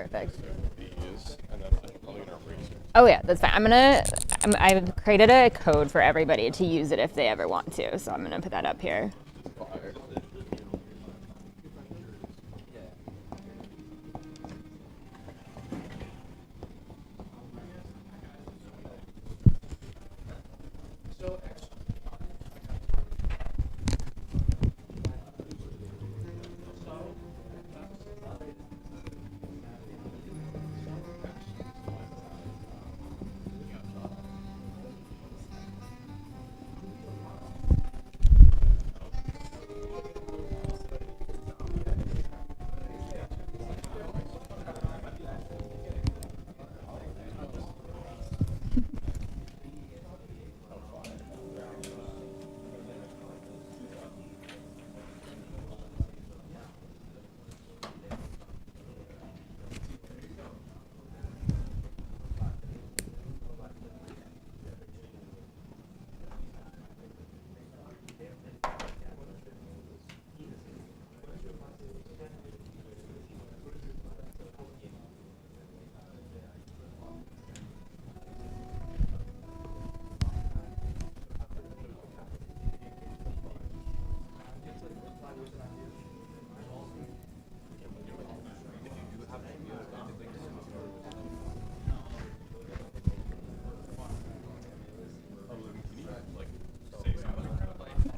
Perfect. These, and then I'm probably gonna erase it. Oh yeah, that's fine. I've created a code for everybody to use it if they ever want to. So I'm gonna put that up here. Fire.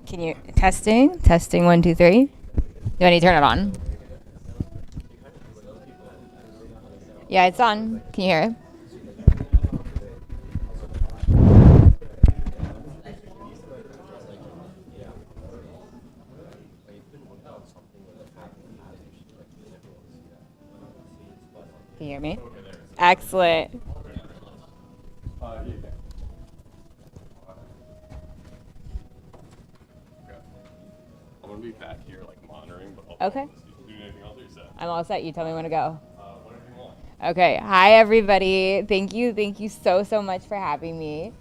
Can you testing 1 2 3? Do I need to turn it on? Yeah, it's on. Can you hear it? Can you hear me? Excellent. Yeah. Okay. I'm gonna be back here, like monitoring, but I'll Okay. do anything else, or you set? I'm all set. You tell me when to go. Whatever you want. Okay. Hi, everybody. Thank you so much for having me.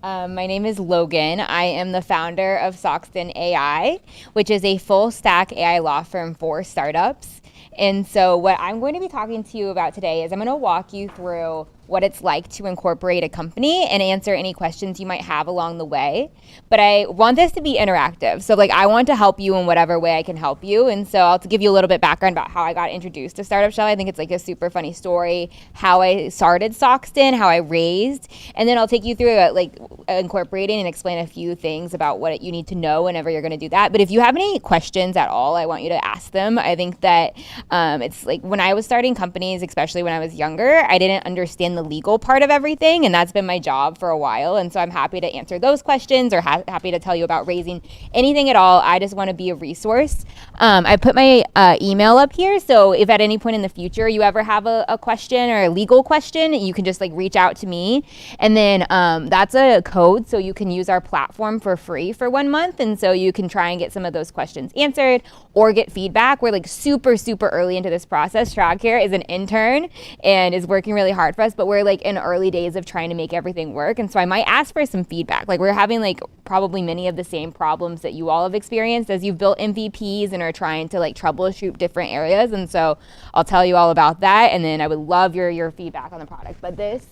My name is Logan. I am the founder of Soxton AI, which is a full stack AI law firm for startups. And so what I'm going to be talking to you about today is I'm going to walk you through what it's like to incorporate a company and answer any questions you might have along the way. But I want this to be interactive. So like I want to help you in whatever way I can help you. And so I'll give you a little bit background about how I got introduced to Startup Shell. I think it's like a super funny story, how I started Soxton, how I raised, and then I'll take you through like incorporating and explain a few things about what you need to know whenever you're going to do that. But if you have any questions at all, I want you to ask them. I think that it's like when I was starting companies, especially when I was younger, I didn't understand the legal part of everything, and that's been my job for a while. And so I'm happy to answer those questions or happy to tell you about raising anything at all. I just want to be a resource. I put my email up here, so if at any point in the future you ever have a question or a legal question, you can just like reach out to me. And then that's a code, so you can use our platform for free for 1 month, and so you can try and get some of those questions answered or get feedback. We're like super early into this process. Shrag here is an intern and is working really hard for us, but we're like in early days of trying to make everything work. And so I might ask for some feedback. Like we're having like probably many of the same problems that you all have experienced as you've built MVPs and are trying to like troubleshoot different areas. And so I'll tell you all about that. And then I would love your feedback on the product. But this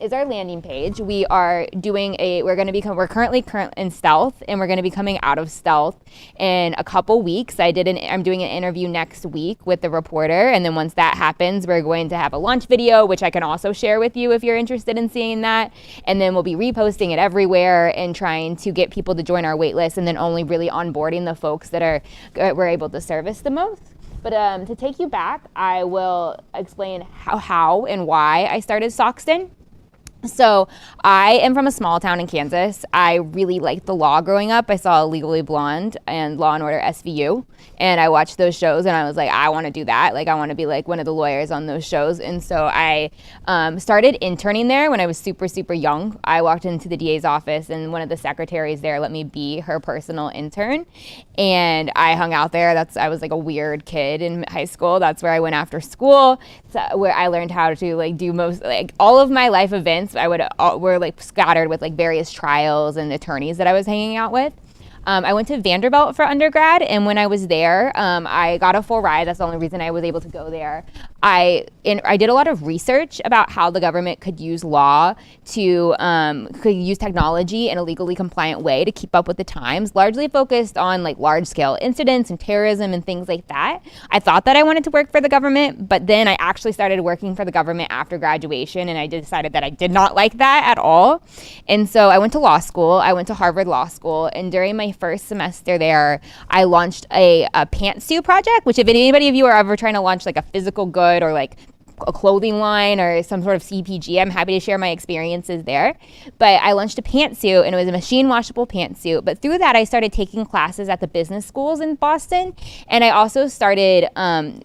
is our landing page. We're currently in stealth, and we're going to be coming out of stealth in a couple weeks. I'm doing an interview next week with the reporter, and then once that happens, we're going to have a launch video, which I can also share with you if you're interested in seeing that. And then we'll be reposting it everywhere and trying to get people to join our wait list, and then only really onboarding the folks that we're able to service the most. But to take you back, I will explain how and why I started Soxton. So I am from a small town in Kansas. I really liked the law growing up. I saw Legally Blonde and Law and Order SVU, and I watched those shows, and I was like, I want to do that. Like, I want to be like one of the lawyers on those shows. And so I started interning there when I was super young. I walked into the DA's office, and one of the secretaries there let me be her personal intern, and I hung out there. I was like a weird kid in high school. That's where I went after school, where I learned how to like do most, like all of my life events were like scattered with like various trials and attorneys that I was hanging out with. I went to Vanderbilt for undergrad, and when I was there, I got a full ride. That's the only reason I was able to go there. I did a lot of research about how the government could use law to could use technology in a legally compliant way to keep up with the times, largely focused on like large scale incidents and terrorism and things like that. I thought that I wanted to work for the government, but then I actually started working for the government after graduation, and I decided that I did not like that at all. And so I went to law school. I went to Harvard Law School, and during my first semester there, I launched a pantsuit project, which if anybody of you are ever trying to launch like a physical good or like a clothing line or some sort of CPG, I'm happy to share my experiences there. But I launched a pantsuit, and it was a machine washable pantsuit. But through that, I started taking classes at the business schools in Boston. And I also started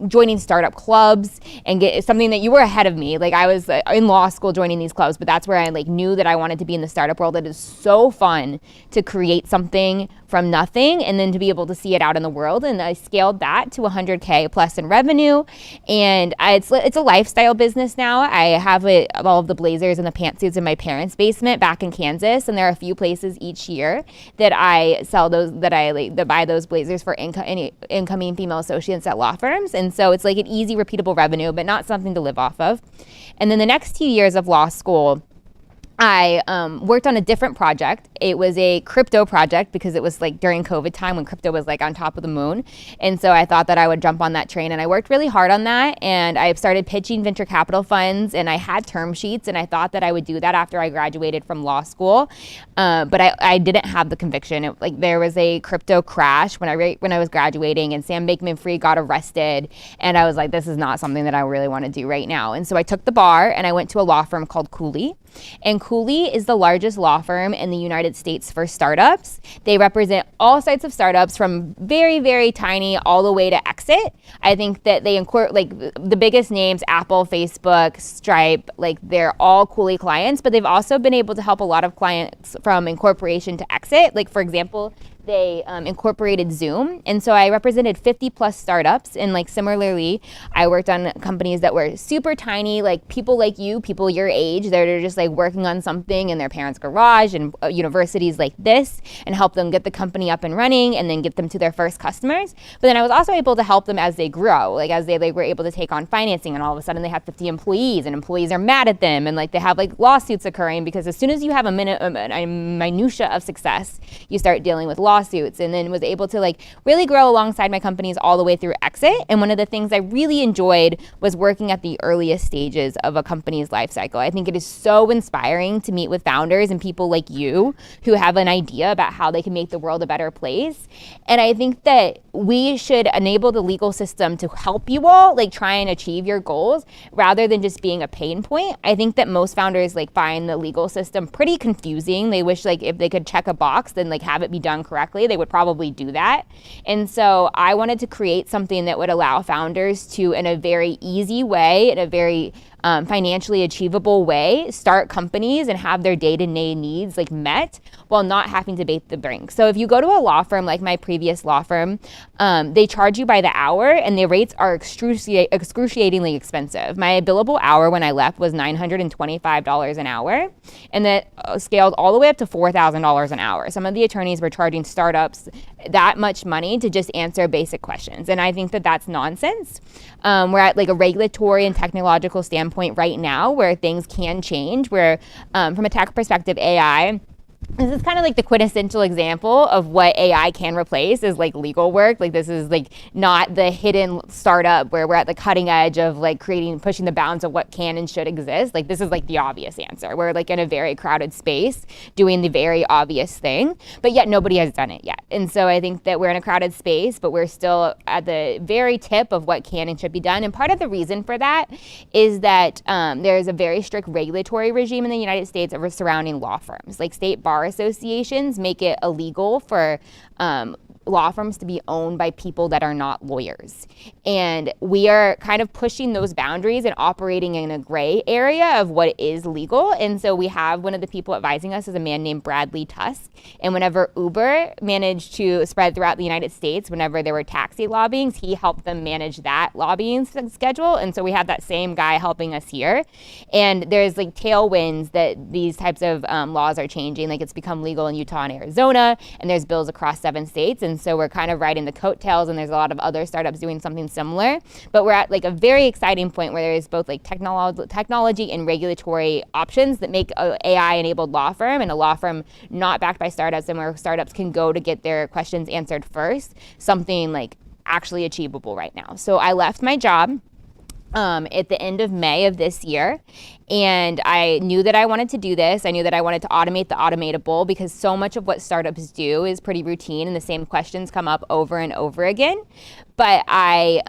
joining startup clubs and get something that you were ahead of me. Like I was in law school joining these clubs, but that's where I like knew that I wanted to be in the startup world. It is so fun to create something from nothing and then to be able to see it out in the world. And I scaled that to 100K plus in revenue. And it's a lifestyle business now. I have all of the blazers and the pantsuits in my parents' basement back in Kansas. And there are a few places each year that I sell those, that buy those blazers for incoming female associates at law firms. And so it's like an easy, repeatable revenue, but not something to live off of. And then the next 2 years of law school, I worked on a different project. It was a crypto project because it was like during COVID time when crypto was like on top of the moon. And so I thought that I would jump on that train, and I worked really hard on that. And I started pitching venture capital funds, and I had term sheets, and I thought that I would do that after I graduated from law school. But I didn't have the conviction. There was a crypto crash when I was graduating, and Sam Bankman-Fried got arrested. And I was like, this is not something that I really want to do right now. And so I took the bar and I went to a law firm called Cooley. And Cooley is the largest law firm in the United States for startups. They represent all types of startups from very, very tiny all the way to exit. I think that they like the biggest names, Apple, Facebook, Stripe, like they're all Cooley clients, but they've also been able to help a lot of clients from incorporation to exit. Like for example, they incorporated Zoom. And so I represented 50 plus startups. And like similarly, I worked on companies that were super tiny, like people like you, people your age, that are just like working on something in their parents' garage and universities like this, and help them get the company up and running and then get them to their first customers. But then I was also able to help them as they grow, like as they were able to take on financing, and all of a sudden they have 50 employees and employees are mad at them, and like they have like lawsuits occurring, because as soon as you have a minutia of success, you start dealing with lawsuits. And then was able to like really grow alongside my companies all the way through exit. And one of the things I really enjoyed was working at the earliest stages of a company's life cycle. I think it is so inspiring to meet with founders and people like you who have an idea about how they can make the world a better place. And I think that we should enable the legal system to help you all like try and achieve your goals rather than just being a pain point. I think that most founders like find the legal system pretty confusing. They wish like if they could check a box, then like have it be done correctly, they would probably do that. And so I wanted to create something that would allow founders to, in a very easy way, in a very financially achievable way, start companies and have their day-to-day needs like met while not having to bait the brink. So if you go to a law firm like my previous law firm, they charge you by the hour, and the rates are excruciatingly expensive. My billable hour when I left was $925 an hour, and that scaled all the way up to $4,000 an hour. Some of the attorneys were charging startups that much money to just answer basic questions, and I think that that's nonsense. We're at like a regulatory and technological standpoint right now where things can change, where from a tech perspective, AI, this is kind of like the quintessential example of what AI can replace is like legal work. Like this is like not the hidden startup where we're at the cutting edge of like pushing the bounds of what can and should exist. Like this is like the obvious answer. We're like in a very crowded space doing the very obvious thing, but yet nobody has done it yet. And so I think that we're in a crowded space, but we're still at the very tip of what can and should be done. And part of the reason for that is that there's a very strict regulatory regime in the United States surrounding law firms. Like state bar associations make it illegal for law firms to be owned by people that are not lawyers. And we are kind of pushing those boundaries and operating in a gray area of what is legal. And so we have one of the people advising us is a man named Bradley Tusk. And whenever Uber managed to spread throughout the United States, whenever there were taxi lobbyings, he helped them manage that lobbying schedule. And so we have that same guy helping us here. And there's like tailwinds that these types of laws are changing. Like it's become legal in Utah and Arizona, and there's bills across 7 states. And And so we're kind of riding the coattails, and there's a lot of other startups doing something similar. But we're at like a very exciting point where there is both like technology and regulatory options that make a AI-enabled law firm and a law firm not backed by startups, and where startups can go to get their questions answered first, something like actually achievable right now. So I left my job at the end of May of this year. And I knew that I wanted to do this. I knew that I wanted to automate the automatable, because so much of what startups do is pretty routine and the same questions come up over and over again. But I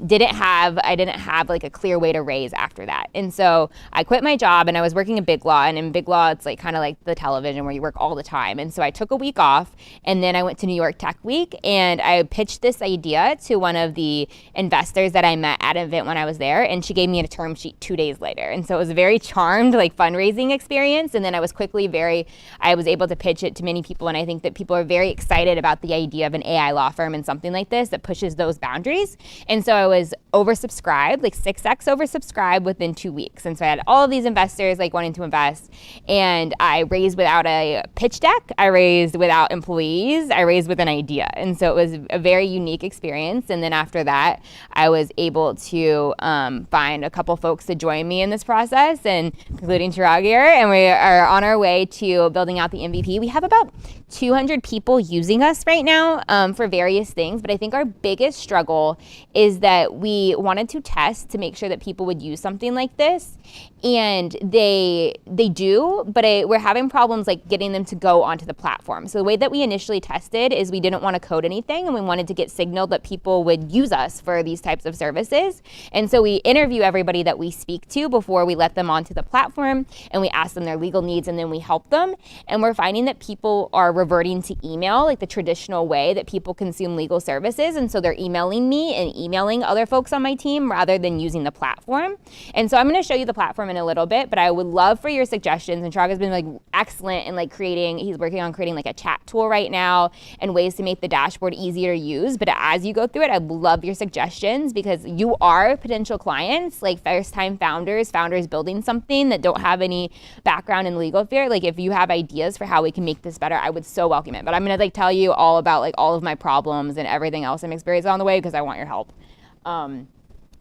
didn't have like a clear way to raise after that. And so I quit my job, and I was working in Big Law. And in Big Law, it's like kind of like the television where you work all the time. And so I took a week off, and then I went to New York Tech Week, and I pitched this idea to one of the investors that I met at an event when I was there. And she gave me a term sheet 2 days later. And so it was a very charmed like fundraising experience. And then I was I was able to pitch it to many people. And I think that people are very excited about the idea of an AI law firm and something like this that pushes those boundaries. And so I was oversubscribed, like 6x oversubscribed within 2 weeks. And so I had all of these investors like wanting to invest, and I raised without a pitch deck. I raised without employees. I raised with an idea. And so it was a very unique experience. And then after that, I was able to find a couple folks to join me in this process, and including Chirag here, and we are on our way to building out the MVP. We have about 200 people using us right now for various things, but I think our biggest struggle is that we wanted to test to make sure that people would use something like this, and they do, but we're having problems like getting them to go onto the platform. So the way that we initially tested is we didn't want to code anything, and we wanted to get signaled that people would use us for these types of services. And so we interview everybody that we speak to before we let them onto the platform, and we ask them their legal needs, and then we help them. And we're finding that people are reverting to email, like the traditional way that people consume legal services. And so they're emailing me and emailing other folks on my team rather than using the platform. And so I'm going to show you the platform in a little bit, but I would love for your suggestions. And Chirag has been like excellent in like he's working on creating like a chat tool right now and ways to make the dashboard easier to use. But as you go through it, I'd love your suggestions, because you are potential clients, like first time founders building something that don't have any background in legal affairs. Like if you have ideas for how we can make this better, I would so welcome it. But I'm going to like tell you all about like all of my problems and everything else I'm experiencing on the way, because I want your help.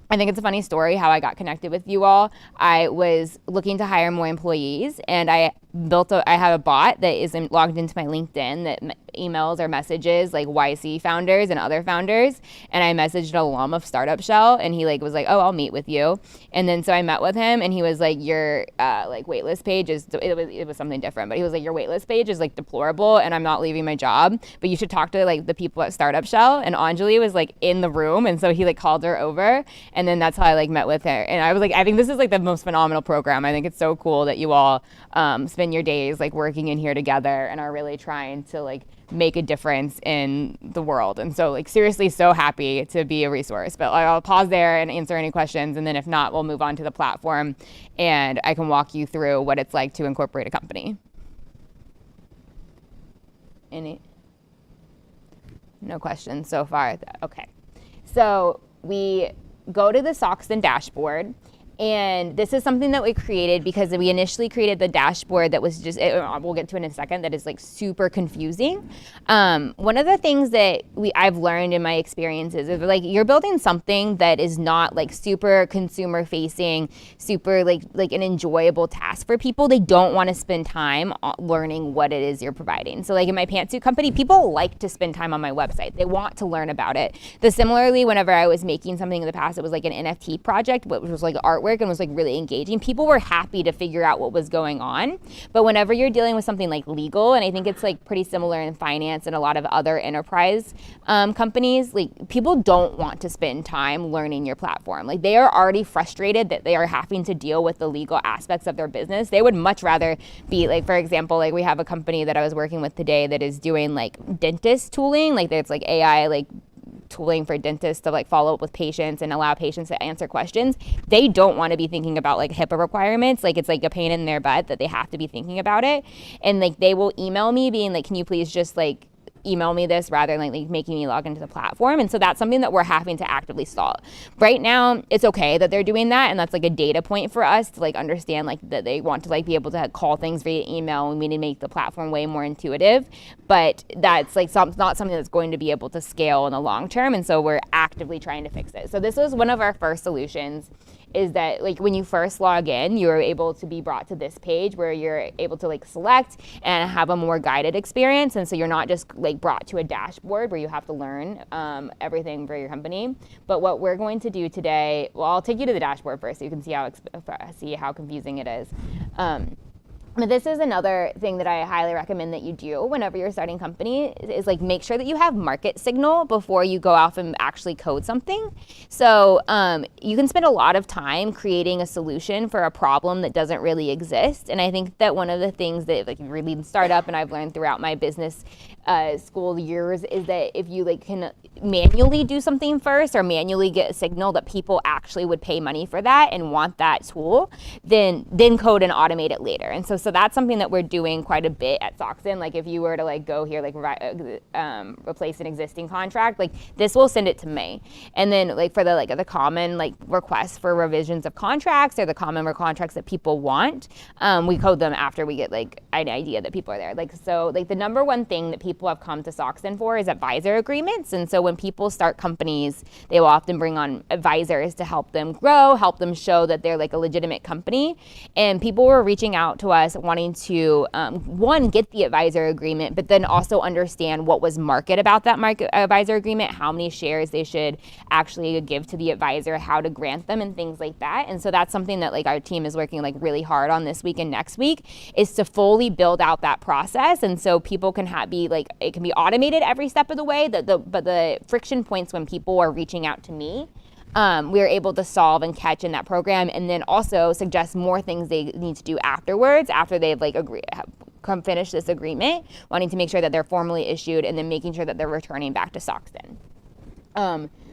I think it's a funny story how I got connected with you all. I was looking to hire more employees, and I have a bot that is logged into my LinkedIn that emails or messages like YC founders and other founders. And I messaged an alum of Startup Shell, and he was like, oh, I'll meet with you. And then so I met with him, and he was like, your waitlist page it was something different, but he was like, your waitlist page is like deplorable, and I'm not leaving my job, but you should talk to like the people at Startup Shell. And Anjali was like in the room, and so he like called her over, and then that's how I like met with her. And I was like, I think this is like the most phenomenal program. I think it's so cool that you all spend your days like working in here together and are really trying to like make a difference in the world. And so like seriously so happy to be a resource. But I'll pause there and answer any questions, and then if not, we'll move on to the platform and I can walk you through what it's like to incorporate a company. No questions so far? Okay. So we go to the Soxton dashboard, and this is something that we created because we initially created the dashboard that was just, we'll get to it in a second, that is like super confusing. One of the things that I've learned in my experiences is like you're building something that is not like super consumer facing, super like an enjoyable task for people. They don't want to spend time learning what it is you're providing. So like in my pantsuit company, people like to spend time on my website. They want to learn about it. Similarly, whenever I was making something in the past, it was like an NFT project, which was like artwork and was like really engaging. People were happy to figure out what was going on. But whenever you're dealing with something like legal, and I think it's like pretty similar in finance and a lot of other enterprise companies, like people don't want to spend time learning your platform. Like they are already frustrated that they are having to deal with the legal aspects of their business. They would much rather be like, for example, like we have a company that I was working with today that is doing like dentist tooling, like it's like AI like tooling for dentists to like follow up with patients and allow patients to answer questions. They don't want to be thinking about like HIPAA requirements. Like it's like a pain in their butt that they have to be thinking about it. And like they will email me being like, can you please just like email me this rather than like making me log into the platform. And so that's something that we're having to actively solve. Right now, it's okay that they're doing that, and that's like a data point for us to like understand like that they want to like be able to call things via email, and we need to make the platform way more intuitive. But that's like not something that's going to be able to scale in the long term, and so we're actively trying to fix it. So this was one of our first solutions, is that like when you first log in, you're able to be brought to this page where you're able to like select and have a more guided experience. And so you're not just like brought to a dashboard where you have to learn everything for your company. But what we're going to do today, well, I'll take you to the dashboard first so you can see how confusing it is. But this is another thing that I highly recommend that you do whenever you're starting a company is like make sure that you have market signal before you go off and actually code something. So you can spend a lot of time creating a solution for a problem that doesn't really exist. And I think that one of the things that like really in startup and I've learned throughout my business school years is that if you like can manually do something first or manually get a signal that people actually would pay money for that and want that tool, then code and automate it later. And so that's something that we're doing quite a bit at Soxen. Like if you were to like go here, like replace an existing contract, like this will send it to me. And then like for the common like requests for revisions of contracts or the common contracts that people want, we code them after we get like an idea that people are there. Like so like the number one thing that people have come to Soxen for is advisor agreements. And so when people start companies, they will often bring on advisors to help them grow, help them show that they're like a legitimate company. And people were reaching out to us wanting to, one, get the advisor agreement, but then also understand what was market about that advisor agreement, how many shares they should actually give to the advisor, how to grant them, and things like that. And so that's something that like our team is working like really hard on this week and next week, is to fully build out that process. And so people can be like, it can be automated every step of the way, but the friction points when people are reaching out to me, we're able to solve and catch in that program, and then also suggest more things they need to do afterwards, after they've like finish this agreement, wanting to make sure that they're formally issued, and then making sure that they're returning back to Soxen.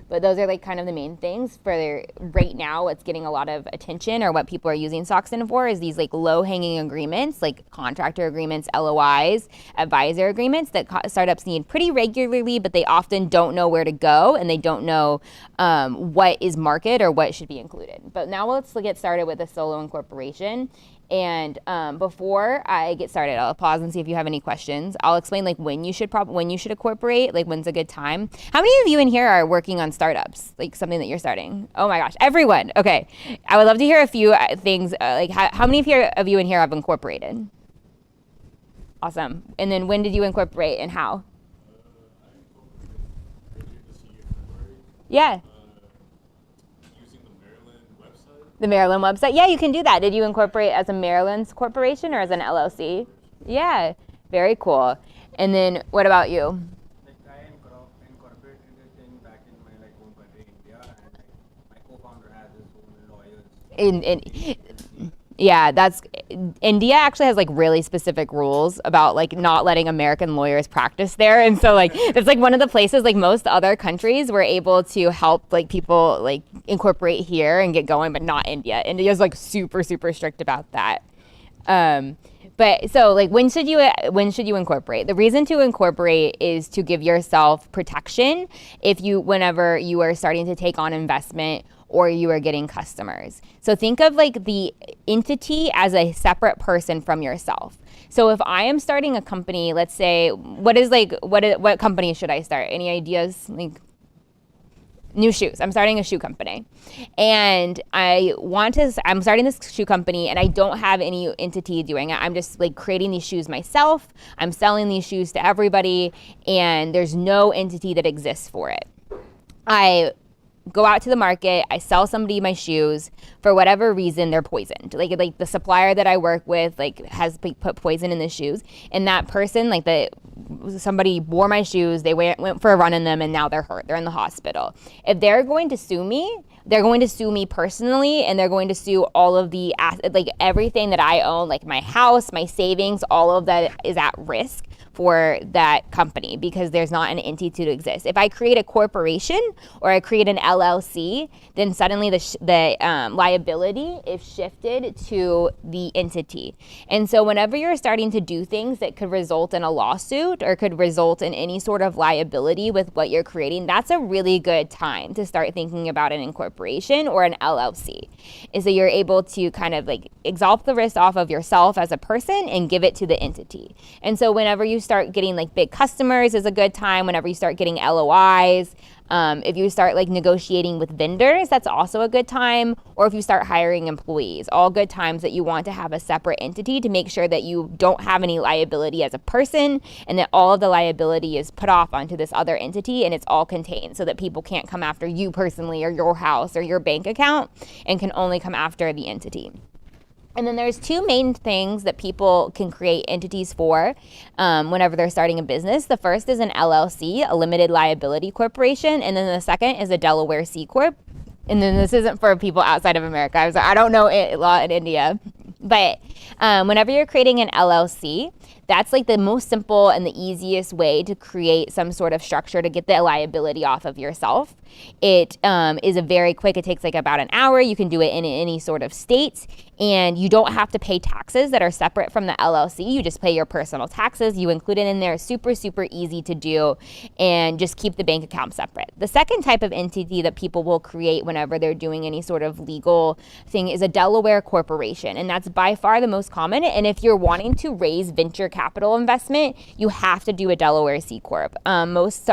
But those are like kind of the main things for right now. What's getting a lot of attention or what people are using Soxen for is these like low-hanging agreements, like contractor agreements, LOIs, advisor agreements that startups need pretty regularly, but they often don't know where to go, and they don't know what is market or what should be included. But now let's get started with the solo incorporation. And before I get started, I'll pause and see if you have any questions. I'll explain like when you should incorporate, like when's a good time. How many of you in here are working on startups, like something that you're starting? Oh my gosh, everyone. Okay, I would love to hear a few things. Like how many of you in here have incorporated? Awesome. And then when did you incorporate and how? Yeah. The Maryland website? Yeah, you can do that. Did you incorporate as a Maryland's corporation or as an LLC? Yeah, very cool. And then what about you? Like I incorporated it back in my like home country, India, and like my co-founder has his own lawyers. Yeah, India actually has like really specific rules about like not letting American lawyers practice there. And so like it's like one of the places, like most other countries, we're able to help like people like incorporate here and get going, but not India. India's like super, super strict about that. But so like when should you incorporate? The reason to incorporate is to give yourself protection whenever you are starting to take on investment or you are getting customers. So think of like the entity as a separate person from yourself. So if I am starting a company, let's say, what company should I start? Any ideas? Like new shoes. I'm starting a shoe company. And I'm starting this shoe company and I don't have any entity doing it. I'm just like creating these shoes myself. I'm selling these shoes to everybody and there's no entity that exists for it. I go out to the market, I sell somebody my shoes, for whatever reason they're poisoned. Like the supplier that I work with like has put poison in the shoes, and that person somebody wore my shoes, they went for a run in them and now they're hurt, they're in the hospital. If they're going to sue me, they're going to sue me personally, and they're going to sue all of the like everything that I own, like my house, my savings, all of that is at risk for that company because there's not an entity to exist. If I create a corporation or I create an LLC, then suddenly the liability is shifted to the entity. And so whenever you're starting to do things that could result in a lawsuit or could result in any sort of liability with what you're creating, that's a really good time to start thinking about an incorporation or an LLC. Is that you're able to kind of like exalt the risk off of yourself as a person and give it to the entity. And so whenever you start getting like big customers is a good time. Whenever you start getting LOIs, if you start like negotiating with vendors, that's also a good time. Or if you start hiring employees, all good times that you want to have a separate entity to make sure that you don't have any liability as a person and that all of the liability is put off onto this other entity and it's all contained so that people can't come after you personally or your house or your bank account and can only come after the entity. And then there's two main things that people can create entities for whenever they're starting a business. The first is an LLC, a limited liability corporation, and then the second is a Delaware C Corp. And then this isn't for people outside of America. I don't know law in India. But whenever you're creating an LLC, that's like the most simple and the easiest way to create some sort of structure to get the liability off of yourself. It is a very quick, it takes like about an hour. You can do it in any sort of state, and you don't have to pay taxes that are separate from the LLC. You just pay your personal taxes. You include it in there. Super, super easy to do, and just keep the bank account separate. The second type of entity that people will create whenever they're doing any sort of legal thing is a Delaware corporation, and that's by far the most common. And if you're wanting to raise venture capital investment, you have to do a Delaware C Corp. Most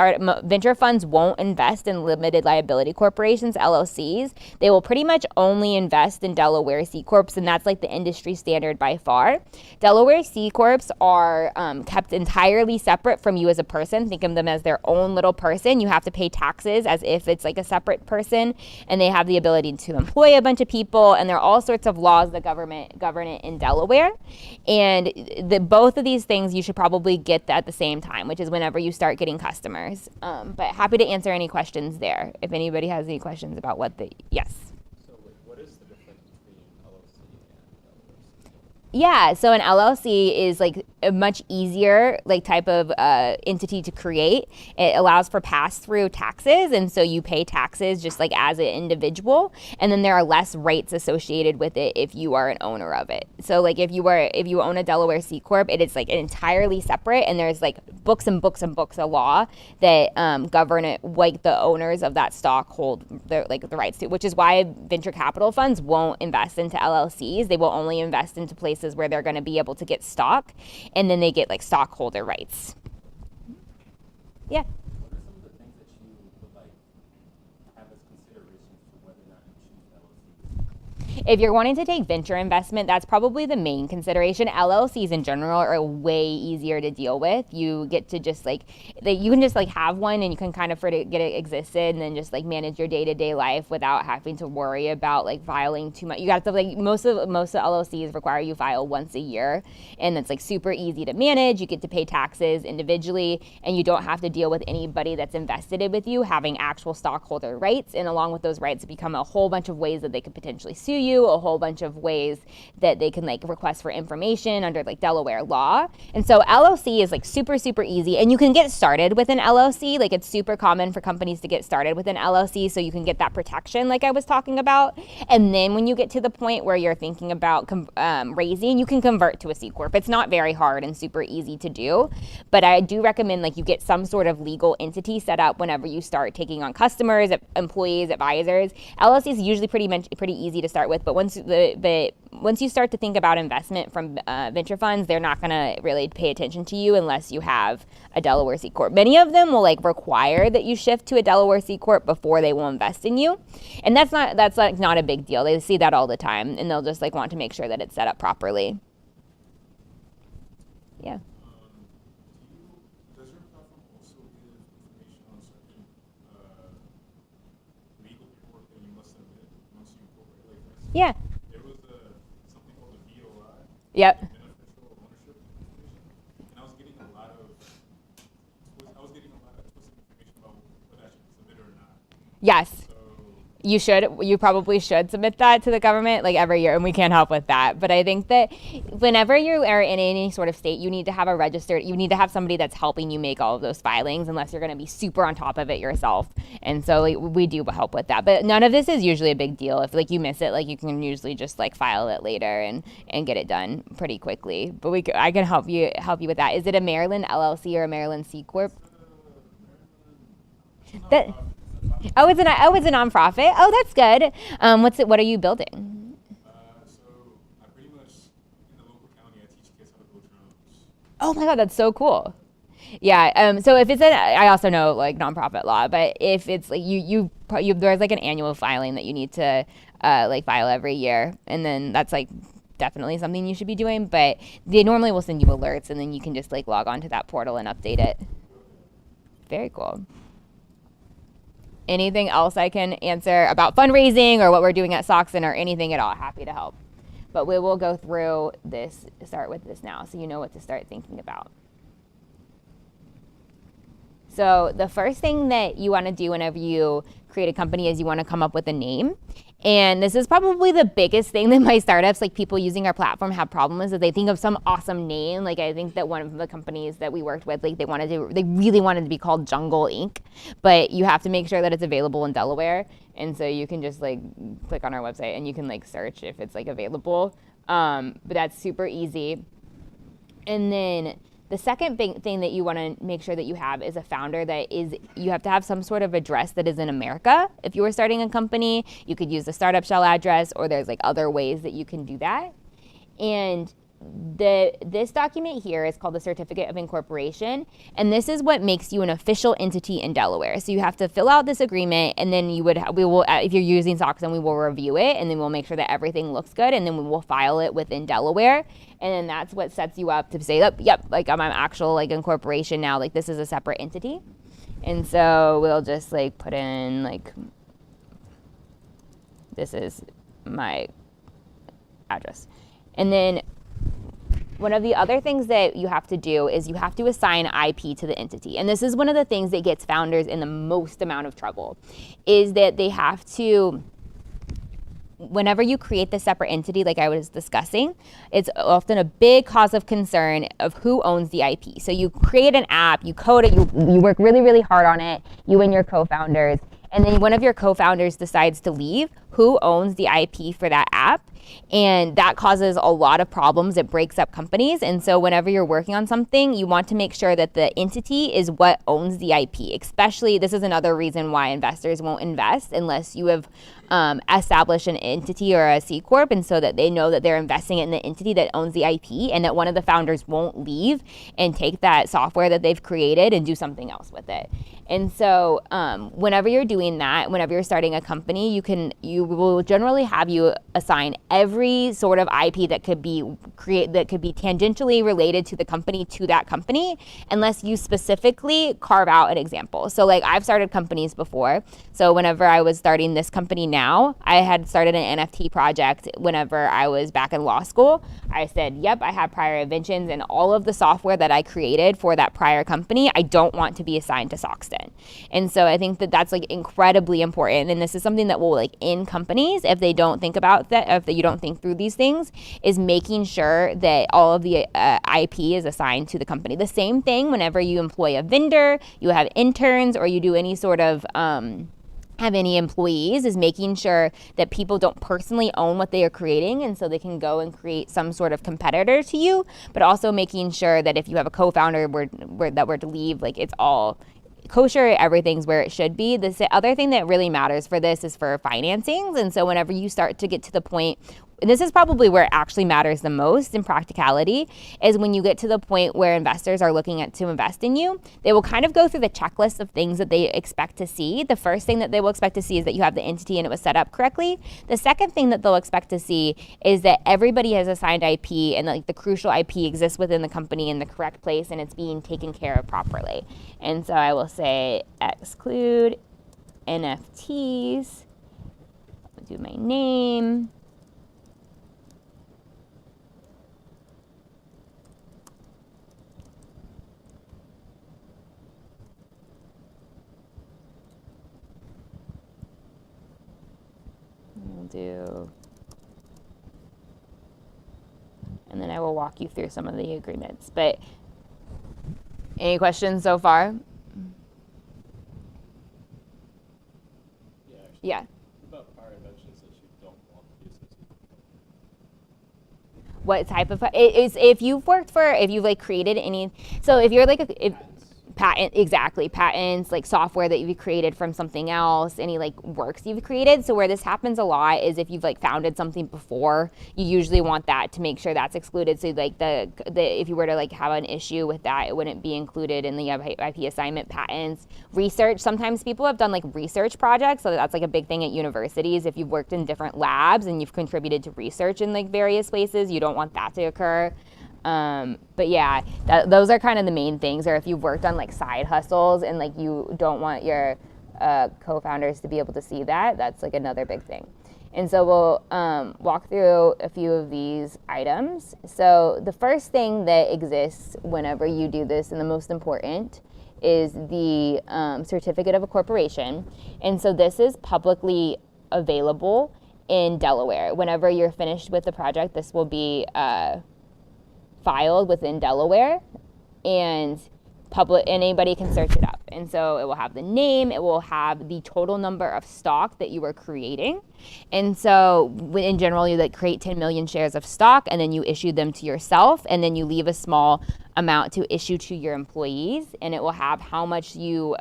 venture funds won't invest in limited liability corporations, LLCs. They will pretty much only invest in Delaware C Corps, and that's like the industry standard by far. Delaware C Corps are kept entirely separate from you as a person. Think of them as their own little person. You have to pay taxes as if it's like a separate person, and they have the ability to employ a bunch of people, and there are all sorts of laws that govern it in Delaware. And both of these things you should probably get at the same time, which is whenever you start getting customers. But happy to answer any questions there if anybody has any questions about yes. So what is the difference between LLC and LLC? Yeah, so an LLC is like a much easier like type of entity to create. It allows for pass-through taxes, and so you pay taxes just like as an individual, and then there are less rates associated with it if you are an owner of it. So like if you own a Delaware C Corp, it is like entirely separate, and there's like books and books and books of law that govern it, like the owners of that stock hold the rights to, which is why venture capital funds won't invest into LLCs. They will only invest into places where they're going to be able to get stock, and then they get like stockholder rights. Yeah. What are some of the things that you would like have as considerations for whether or not you choose LLCs? If you're wanting to take venture investment, that's probably the main consideration. LLCs in general are way easier to deal with. You get to just you can just like have one, and you can kind of get it existed, and then just like manage your day-to-day life without having to worry about like filing too much. You got to like most of LLCs require you file once a year, and it's like super easy to manage. You get to pay taxes individually, and you don't have to deal with anybody that's invested with you having actual stockholder rights. And along with those rights become a whole bunch of ways that they could potentially sue you, a whole bunch of ways that they can like request for information under like Delaware law. And so LLC is like super, super easy, and you can get started with an LLC. Like it's super common for companies to get started with an LLC, so you can get that protection like I was talking about. And then when you get to the point where you're thinking about raising, you can convert to a C Corp. It's not very hard and super easy to do, but I do recommend like you get some sort of legal entity set up whenever you start taking on customers, employees, advisors. LLC is usually pretty easy to start with, but once you start to think about investment from venture funds, they're not going to really pay attention to you unless you have a Delaware C Corp. Many of them will like require that you shift to a Delaware C Corp before they will invest in you, and that's not a big deal. They see that all the time, and they'll just like want to make sure that it's set up properly. Yeah. Does your platform also give information on certain legal paperwork that you must submit once you incorporate? Like, for instance, Yeah. there was something called the VOI, Yep. beneficial ownership information, and I was getting a lot of twisted information about whether I should submit it or not. Yes. So You probably should submit that to the government like every year, and we can't help with that. But I think that whenever you are in any sort of state, you need to have you need to have somebody that's helping you make all of those filings, unless you're going to be super on top of it yourself. And so like, we do help with that. But none of this is usually a big deal. If like you miss it, like you can usually just like file it later and get it done pretty quickly. But I can help you with that. Is it a Maryland LLC or a Maryland C Corp? That. It's a nonprofit. Oh, that's good. What are you building? So I pretty much, in the local county, I teach kids how to blow drums. Oh my God, that's so cool. Yeah. So if it's I also know like nonprofit law, but if it's like there's like an annual filing that you need to like file every year, and then that's like definitely something you should be doing. But they normally will send you alerts, and then you can just like log on to that portal and update it. Very cool. Anything else I can answer about fundraising or what we're doing at Soxton or anything at all? Happy to help. But we will go through this, start with this now, so you know what to start thinking about. So the first thing that you want to do whenever you create a company is you want to come up with a name. And this is probably the biggest thing that my startups, like people using our platform, have problems is they think of some awesome name. Like I think that one of the companies that we worked with, like they really wanted to be called Jungle Inc. But you have to make sure that it's available in Delaware. And so you can just like click on our website and you can like search if it's like available. But that's super easy. And then the second big thing that you want to make sure that you have is a founder you have to have some sort of address that is in America. If you were starting a company, you could use the startup shell address, or there's like other ways that you can do that. And this document here is called the Certificate of Incorporation, and this is what makes you an official entity in Delaware. So you have to fill out this agreement, and then we will, if you're using Soxton, we will review it, and then we'll make sure that everything looks good, and then we will file it within Delaware, and then that's what sets you up to say, yep, like I'm an actual like incorporation now, like this is a separate entity. And so we'll just like put in like, this is my address, and then one of the other things that you have to do is you have to assign IP to the entity. And this is one of the things that gets founders in the most amount of trouble, is that they have to, whenever you create this separate entity, like I was discussing, it's often a big cause of concern of who owns the IP. So you create an app, you code it, you work really, really hard on it, you and your co-founders, and then one of your co-founders decides to leave. Who owns the IP for that app? And that causes a lot of problems. It breaks up companies. And so whenever you're working on something, you want to make sure that the entity is what owns the IP. Especially, this is another reason why investors won't invest unless you have established an entity or a C Corp, and so that they know that they're investing in the entity that owns the IP, and that one of the founders won't leave and take that software that they've created and do something else with it. And so whenever you're doing that, whenever you're starting a company, you will generally have you assign every sort of IP that could be tangentially related to the company to that company, unless you specifically carve out an example. So like I've started companies before. So whenever I was starting this company now, I had started an NFT project whenever I was back in law school. I said, yep, I have prior inventions, and all of the software that I created for that prior company, I don't want to be assigned to Soxton. And so I think that that's like incredibly important. And this is something that will like in companies, if they don't think about that, if you don't think through these things, is making sure that all of the IP is assigned to the company. The same thing whenever you employ a vendor, you have interns, or you do any sort of have any employees, is making sure that people don't personally own what they are creating, and so they can go and create some sort of competitor to you, but also making sure that if you have a co-founder that were to leave, like it's all kosher, everything's where it should be. The other thing that really matters for this is for financings. And so whenever you start to get to the point, and this is probably where it actually matters the most in practicality, is when you get to the point where investors are looking to invest in you, they will kind of go through the checklist of things that they expect to see. The first thing that they will expect to see is that you have the entity and it was set up correctly. The second thing that they'll expect to see is that everybody has assigned IP, and like the crucial IP exists within the company in the correct place and it's being taken care of properly. And so I will say exclude NFTs, I'll do my name, do. And then I will walk you through some of the agreements. But any questions so far? Yeah, actually. Yeah. What about prior inventions that you don't want to be associated with? What type of it is if you've worked for if you've like created any so if you're like if patents like software that you've created from something else, any like works you've created. So where this happens a lot is if you've like founded something before, you usually want that to make sure that's excluded. So like the if you were to like have an issue with that, it wouldn't be included in the IP assignment. Patents, research, sometimes people have done like research projects, so that's like a big thing at universities. If you've worked in different labs and you've contributed to research in like various places, you don't want that to occur. But yeah, those are kind of the main things. Or if you've worked on like side hustles and like you don't want your co-founders to be able to see that, that's like another big thing. And so we'll walk through a few of these items. So the first thing that exists whenever you do this, and the most important, is the certificate of incorporation. And so this is publicly available in Delaware. Whenever you're finished with the project, this will be filed within Delaware, and anybody can search it up. And so it will have the name, it will have the total number of stock that you are creating. And so in general, you like create 10 million shares of stock, and then you issue them to yourself, and then you leave a small amount to issue to your employees, and it will have how much you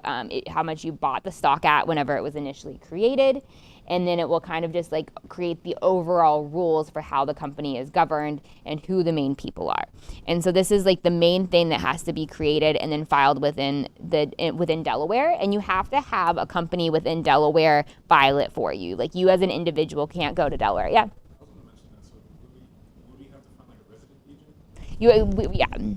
bought the stock at whenever it was initially created. And then it will kind of just like create the overall rules for how the company is governed and who the main people are. And so this is like the main thing that has to be created and then filed within Delaware. And you have to have a company within Delaware file it for you. Like you as an individual can't go to Delaware. Yeah. I was going to mention that. So would we have to find like a resident agent? Yeah.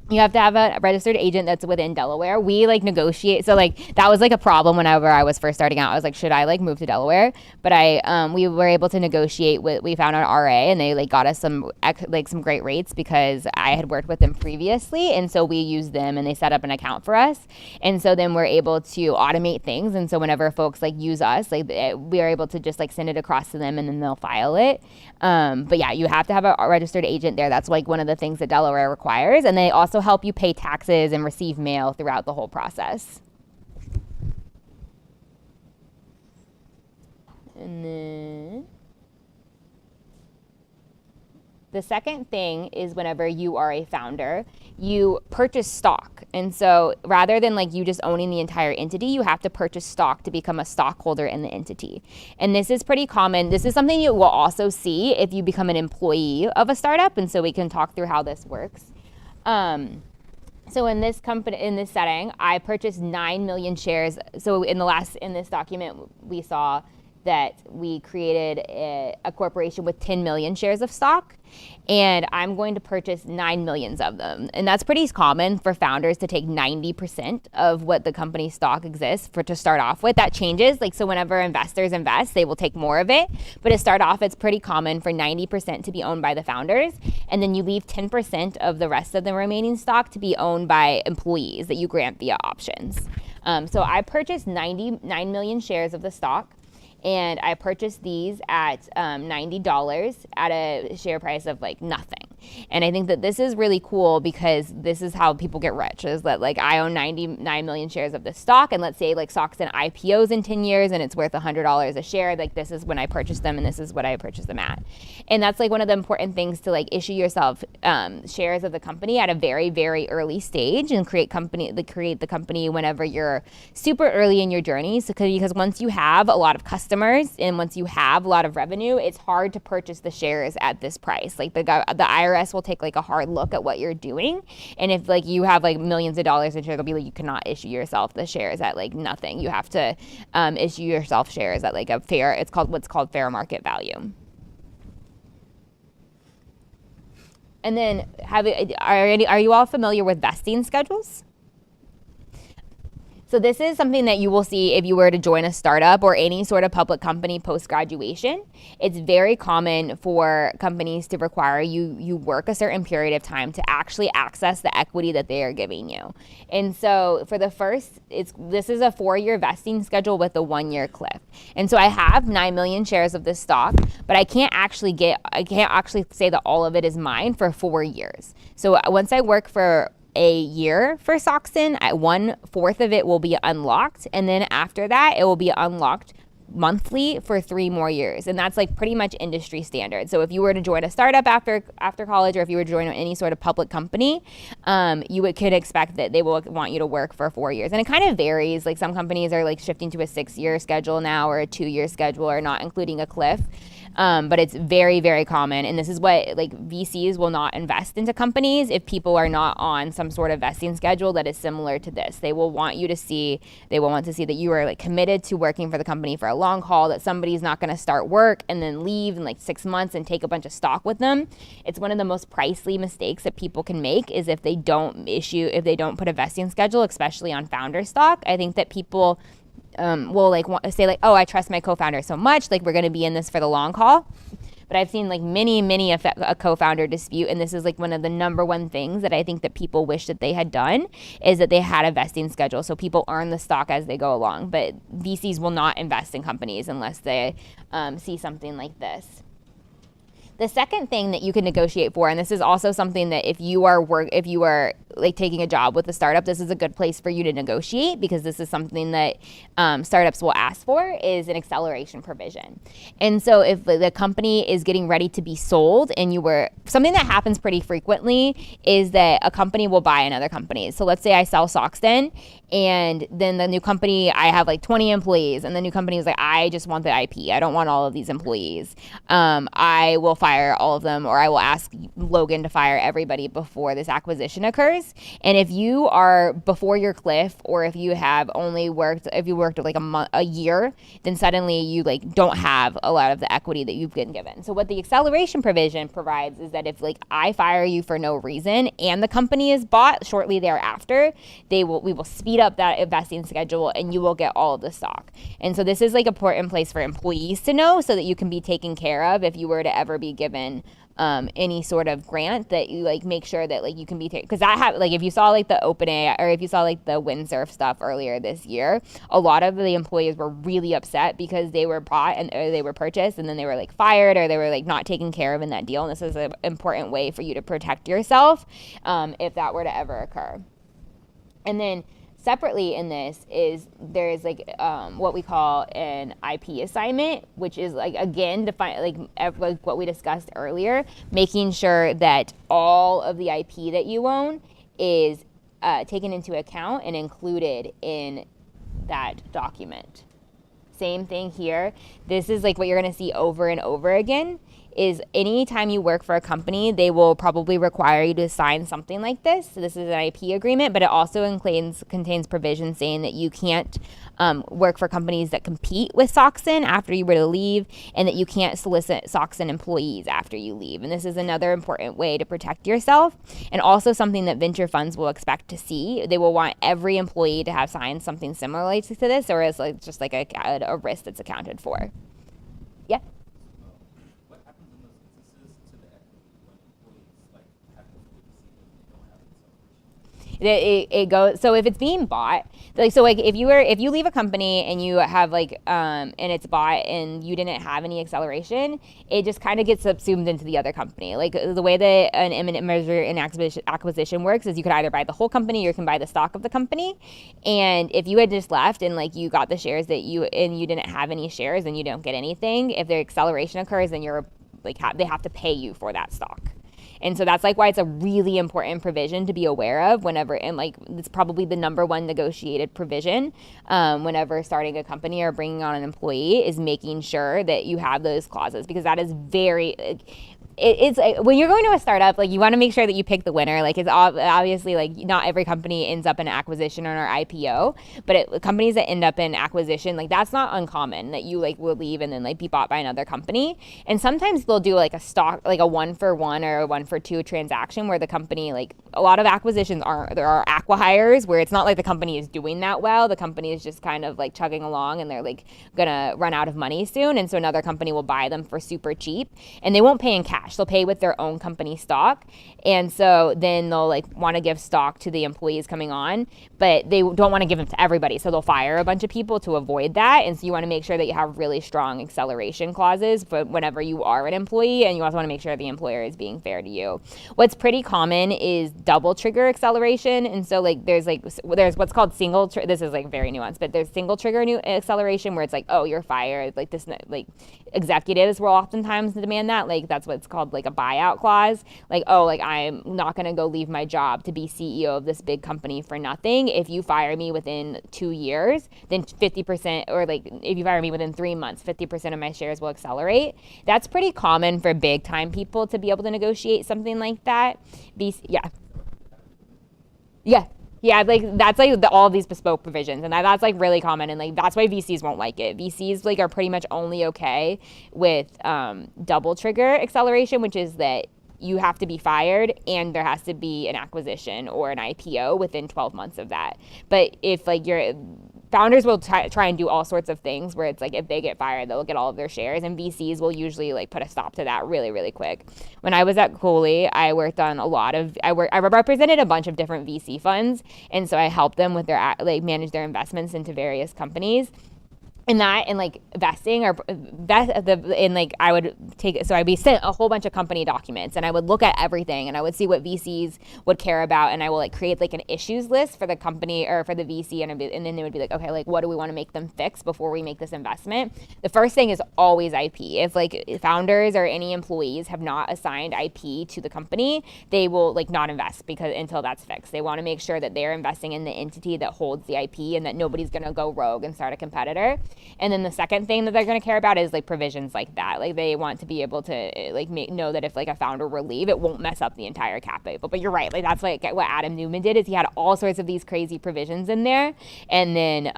You have to have a registered agent that's within Delaware. We like negotiate. So like that was like a problem whenever I was first starting out. I was like, should I like move to Delaware? But we were able to negotiate we found an RA, and they like got us some great rates because I had worked with them previously. And so we used them, and they set up an account for us. And so then we're able to automate things. And so whenever folks like use us, like we are able to just like send it across to them, and then they'll file it. But yeah, you have to have a registered agent there. That's like one of the things that Delaware requires. And they also help you pay taxes and receive mail throughout the whole process. And then the second thing is whenever you are a founder, you purchase stock. And so rather than like you just owning the entire entity, you have to purchase stock to become a stockholder in the entity. And this is pretty common. This is something you will also see if you become an employee of a startup. And so we can talk through how this works. So in this setting, I purchased 9 million shares. So in this document, we saw that we created a corporation with 10 million shares of stock, and I'm going to purchase 9 millions of them. And that's pretty common for founders to take 90% of what the company stock exists to start off with. That changes. Like, so whenever investors invest, they will take more of it. But to start off, it's pretty common for 90% to be owned by the founders. And then you leave 10% of the rest of the remaining stock to be owned by employees that you grant via options. So I purchased 99 million shares of the stock. And I purchased these at $90 at a share price of like nothing. And I think that this is really cool because this is how people get rich, is that like I own 99 million shares of the stock, and let's say like Soxton IPOs in 10 years and it's worth $100 a share. Like this is when I purchased them, and this is what I purchased them at. And that's like one of the important things, to like issue yourself shares of the company at a very, very early stage, and create the company whenever you're super early in your journey. So because once you have a lot of customers and once you have a lot of revenue, it's hard to purchase the shares at this price. Like the IRS will take like a hard look at what you're doing, and if like you have like millions of dollars in shares, they'll be like, you cannot issue yourself the shares at like nothing. You have to issue yourself shares at like what's called fair market value. And then are you all familiar with vesting schedules? So this is something that you will see if you were to join a startup or any sort of public company post-graduation. It's very common for companies to require you work a certain period of time to actually access the equity that they are giving you. And so for the first, this is a 4-year vesting schedule with a 1-year cliff. And so I have 9 million shares of this stock, but I can't actually say that all of it is mine for 4 years. So once I work for a year for Soxton, 1/4 of it will be unlocked, and then after that it will be unlocked monthly for 3 more years, and that's like pretty much industry standard. So if you were to join a startup after college, or if you were to join any sort of public company, could expect that they will want you to work for 4 years. And it kind of varies. Like some companies are like shifting to a 6-year schedule now, or a 2-year schedule, or not including a cliff. But it's very, very common. And this is what, like, VCs will not invest into companies if people are not on some sort of vesting schedule that is similar to this. They will want to see that you are like committed to working for the company for a long haul, that somebody's not going to start work and then leave in like 6 months and take a bunch of stock with them. It's one of the most pricey mistakes that people can make, is if they don't put a vesting schedule, especially on founder stock. I think that people will like say like, oh, I trust my co-founder so much, like we're going to be in this for the long haul. But I've seen like many a co-founder dispute, and this is like one of the number one things that I think that people wish that they had done, is that they had a vesting schedule so people earn the stock as they go along. But VCs will not invest in companies unless they see something like this. The second thing that you can negotiate for, and this is also something that if you are like taking a job with a startup, this is a good place for you to negotiate, because this is something that startups will ask for, is an acceleration provision. And so if the company is getting ready to be sold, and something that happens pretty frequently is that a company will buy another company. So let's say I sell Soxton, and then the new company, I have like 20 employees, and the new company is like, I just want the IP. I don't want all of these employees. I will fire all of them, or I will ask Logan to fire everybody before this acquisition occurs. And if you are before your cliff, or if you worked like a year, then suddenly you like don't have a lot of the equity that you've been given. So what the acceleration provision provides is that if like I fire you for no reason and the company is bought shortly thereafter, we will speed up that investing schedule, and you will get all of the stock. And so this is like an important place for employees to know, so that you can be taken care of if you were to ever be given any sort of grant, that you like make sure that like you can be taken. Because if you saw like the OpenAI, or if you saw like the Windsurf stuff earlier this year, a lot of the employees were really upset because they were bought or they were purchased, and then they were like fired, or they were like not taken care of in that deal. And this is an important way for you to protect yourself if that were to ever occur. And then separately in this is there's like what we call an IP assignment, which is like, again, define like what we discussed earlier, making sure that all of the IP that you own is taken into account and included in that document. Same thing here. This is like what you're going to see over and over again, is anytime you work for a company, they will probably require you to sign something like this. So this is an IP agreement, but it also contains provisions saying that you can't work for companies that compete with Soxton after you were to leave, and that you can't solicit Soxton employees after you leave. And this is another important way to protect yourself, and also something that venture funds will expect to see. They will want every employee to have signed something similar to this, or it's like just like a risk that's accounted for. Yeah. What happens in those instances to the equity when employees like have to receive and they don't have acceleration? It goes, so if it's being bought, like, so like if you leave a company and you have like and it's bought and you didn't have any acceleration, it just kind of gets subsumed into the other company. Like the way that an imminent merger and acquisition works is you could either buy the whole company or you can buy the stock of the company. And if you had just left and like you got the shares and you didn't have any shares, then you don't get anything. If the acceleration occurs, then you're like they have to pay you for that stock. And so that's like why it's a really important provision to be aware of whenever, and like it's probably the number one negotiated provision whenever starting a company or bringing on an employee, is making sure that you have those clauses, because that is very, it's when you're going to a startup, like you want to make sure that you pick the winner. Like it's obviously like not every company ends up in acquisition or an IPO, but companies that end up in acquisition, like that's not uncommon, that you like will leave and then like be bought by another company. And sometimes they'll do like a stock, like a 1-for-1 or a 1-for-2 transaction where the company like a lot of acquisitions there are acqui-hires where it's not like the company is doing that well. The company is just kind of like chugging along and they're like gonna run out of money soon. And so another company will buy them for super cheap and they won't pay in cash. They'll pay with their own company stock. And so then they'll like want to give stock to the employees coming on, but they don't want to give them to everybody. So they'll fire a bunch of people to avoid that. And so you want to make sure that you have really strong acceleration clauses for whenever you are an employee. And you also want to make sure the employer is being fair to you. What's pretty common is double trigger acceleration. And so like there's what's called this is like very nuanced, but there's single trigger new acceleration where it's like, oh, you're fired. Like this, like executives will oftentimes demand that. Like that's what's called like a buyout clause. Like, oh, like I'm not going to go leave my job to be CEO of this big company for nothing. If you fire me within 2 years, then 50%, or like if you fire me within 3 months, 50% of my shares will accelerate. That's pretty common for big time people to be able to negotiate something like that. Yeah, like that's like all of these bespoke provisions, and that's like really common, and like that's why VCs won't like it. VCs like are pretty much only okay with double trigger acceleration, which is that you have to be fired and there has to be an acquisition or an IPO within 12 months of that. But if like your founders will try and do all sorts of things where it's like if they get fired, they'll get all of their shares, and VCs will usually like put a stop to that really, really quick. When I was at Cooley, I worked on I represented a bunch of different VC funds, and so I helped them with their like manage their investments into various companies. And that and like vesting or and like I would take, so I'd be sent a whole bunch of company documents and I would look at everything and I would see what VCs would care about, and I will like create like an issues list for the company or for the VC, and then they would be like, okay, like what do we want to make them fix before we make this investment? The first thing is always IP. If like founders or any employees have not assigned IP to the company, they will like not invest because until that's fixed. They want to make sure that they're investing in the entity that holds the IP and that nobody's going to go rogue and start a competitor. And then the second thing that they're going to care about is like provisions like that. Like they want to be able to like know that if like a founder will leave, it won't mess up the entire cap table. But you're right. Like that's like what Adam Newman did, is he had all sorts of these crazy provisions in there. And then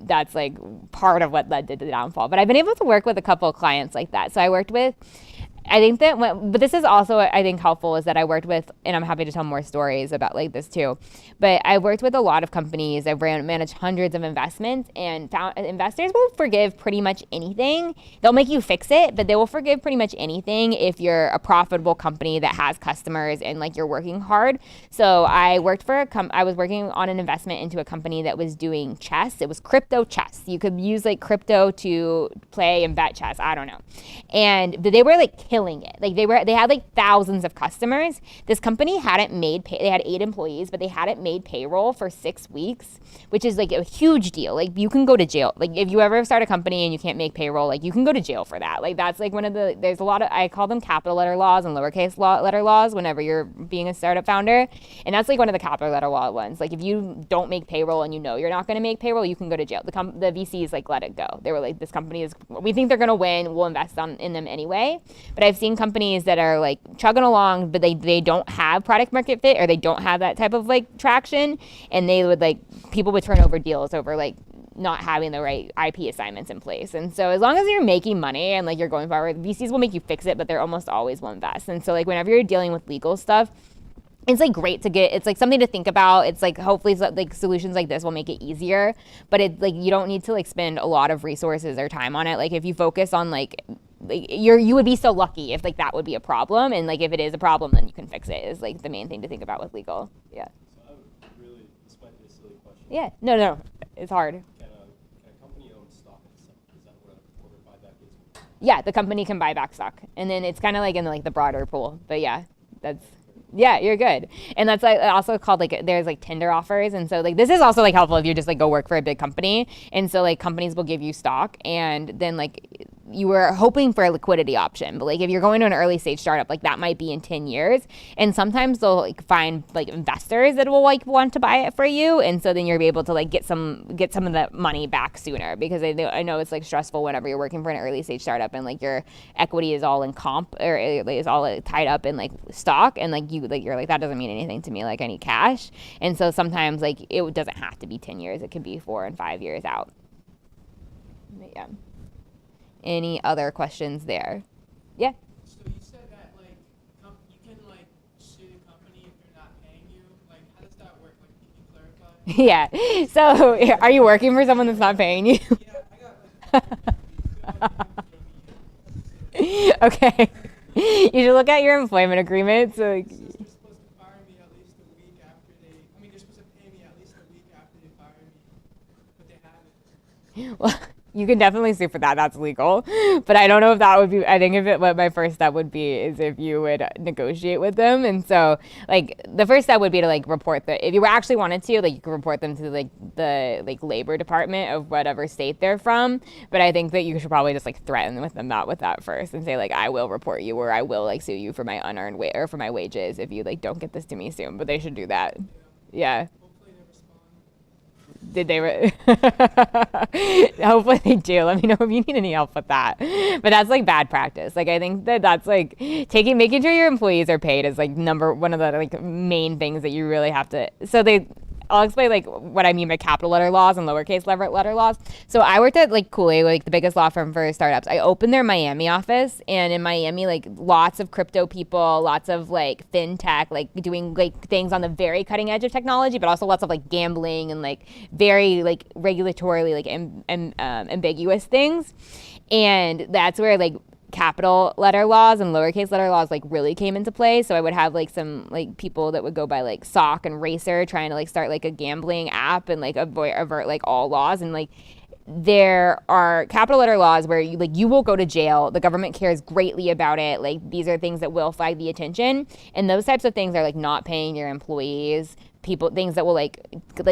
that's like part of what led to the downfall. But I've been able to work with a couple of clients like that. So I worked with, I think that, but this is also, I think, helpful, is that I worked with, and I'm happy to tell more stories about like this too, but I worked with a lot of companies. I've managed hundreds of investments, and investors will forgive pretty much anything. They'll make you fix it, but they will forgive pretty much anything if you're a profitable company that has customers and like you're working hard. So I worked for I was working on an investment into a company that was doing chess. It was crypto chess. You could use like crypto to play and bet chess. I don't know. And they were like killing it. Like they had like thousands of customers. This company hadn't made they had 8 employees, but they hadn't made payroll for 6 weeks, which is like a huge deal. Like you can go to jail. Like if you ever start a company and you can't make payroll, like you can go to jail for that. Like that's like there's a lot of, I call them capital letter laws and lowercase letter laws whenever you're being a startup founder. And that's like one of the capital letter law ones. Like if you don't make payroll and you know you're not going to make payroll, you can go to jail. The VCs like let it go. They were like, this company we think they're going to win. We'll invest in them anyway. But I've seen companies that are like chugging along, but they don't have product market fit, or they don't have that type of like traction, and they would like, people would turn over deals over like not having the right IP assignments in place. And so as long as you're making money and like you're going forward, VCs will make you fix it, but they're almost always will invest. And so like whenever you're dealing with legal stuff, it's like great to get, it's like something to think about. It's like hopefully like solutions like this will make it easier, but it's like you don't need to like spend a lot of resources or time on it. Like if you focus on like you would be so lucky if like that would be a problem, and like if it is a problem, then you can fix it, is like the main thing to think about with legal. Yeah. So this might be a silly question. Yeah. No, it's hard. Can a company own stock itself? Is that what a corporate buyback is? Yeah, the company can buy back stock, and then it's kind of like in like the broader pool. But yeah, yeah, you're good. And that's like also called like, there's like tender offers. And so like this is also like helpful if you just like go work for a big company. And so like companies will give you stock, and then like you were hoping for a liquidity option. But like if you're going to an early stage startup, like that might be in 10 years. And sometimes they'll like find like investors that will like want to buy it for you. And so then you'll be able to like get some of the money back sooner, because I know it's like stressful whenever you're working for an early stage startup and like your equity is all in comp, or is all like, tied up in like stock, and like you're like, that doesn't mean anything to me, like I need cash. And so sometimes like it doesn't have to be 10 years. It could be 4 and 5 years out. But, yeah. Any other questions there? Yeah. So you said that like you can like sue the company if they're not paying you. Yeah. So are you working for someone that's not paying you? Okay. You should look at your employment agreement. So like, They're supposed to fire me at least a week after they're supposed to pay me at least a week after they fire me, but they haven't. well, you can definitely sue for that. That's legal. But I don't know if that would be, I think if it, what my first step would be is if you would negotiate with them. And so like the first step would be to like report that if you actually wanted to, like you could report them to like the like labor department of whatever state they're from. But I think that you should probably just like threaten with them not with that first and say like, I will report you or I will like sue you for my unearned or for my wages if you like don't get this to me soon. But they should do that. Yeah. Hopefully they respond. Did they? Hopefully they do. Let me know if you need any help with that. But that's like bad practice. Like I think that that's like making sure your employees are paid is like one of the like main things that you really have to. I'll explain like what I mean by capital letter laws and lowercase letter laws. So I worked at like Cooley, like the biggest law firm for startups. I opened their Miami office, and in Miami, like lots of crypto people, lots of like fintech, like doing like things on the very cutting edge of technology, but also lots of like gambling and like very like regulatorily like ambiguous things. And that's where like capital letter laws and lowercase letter laws like really came into play. So I would have like some like people that would go by like Sock and Racer trying to like start like a gambling app and like avert like all laws. And like there are capital letter laws where you will go to jail. The government cares greatly about it. Like these are things that will flag the attention, and those types of things are like not paying your employees, things that will like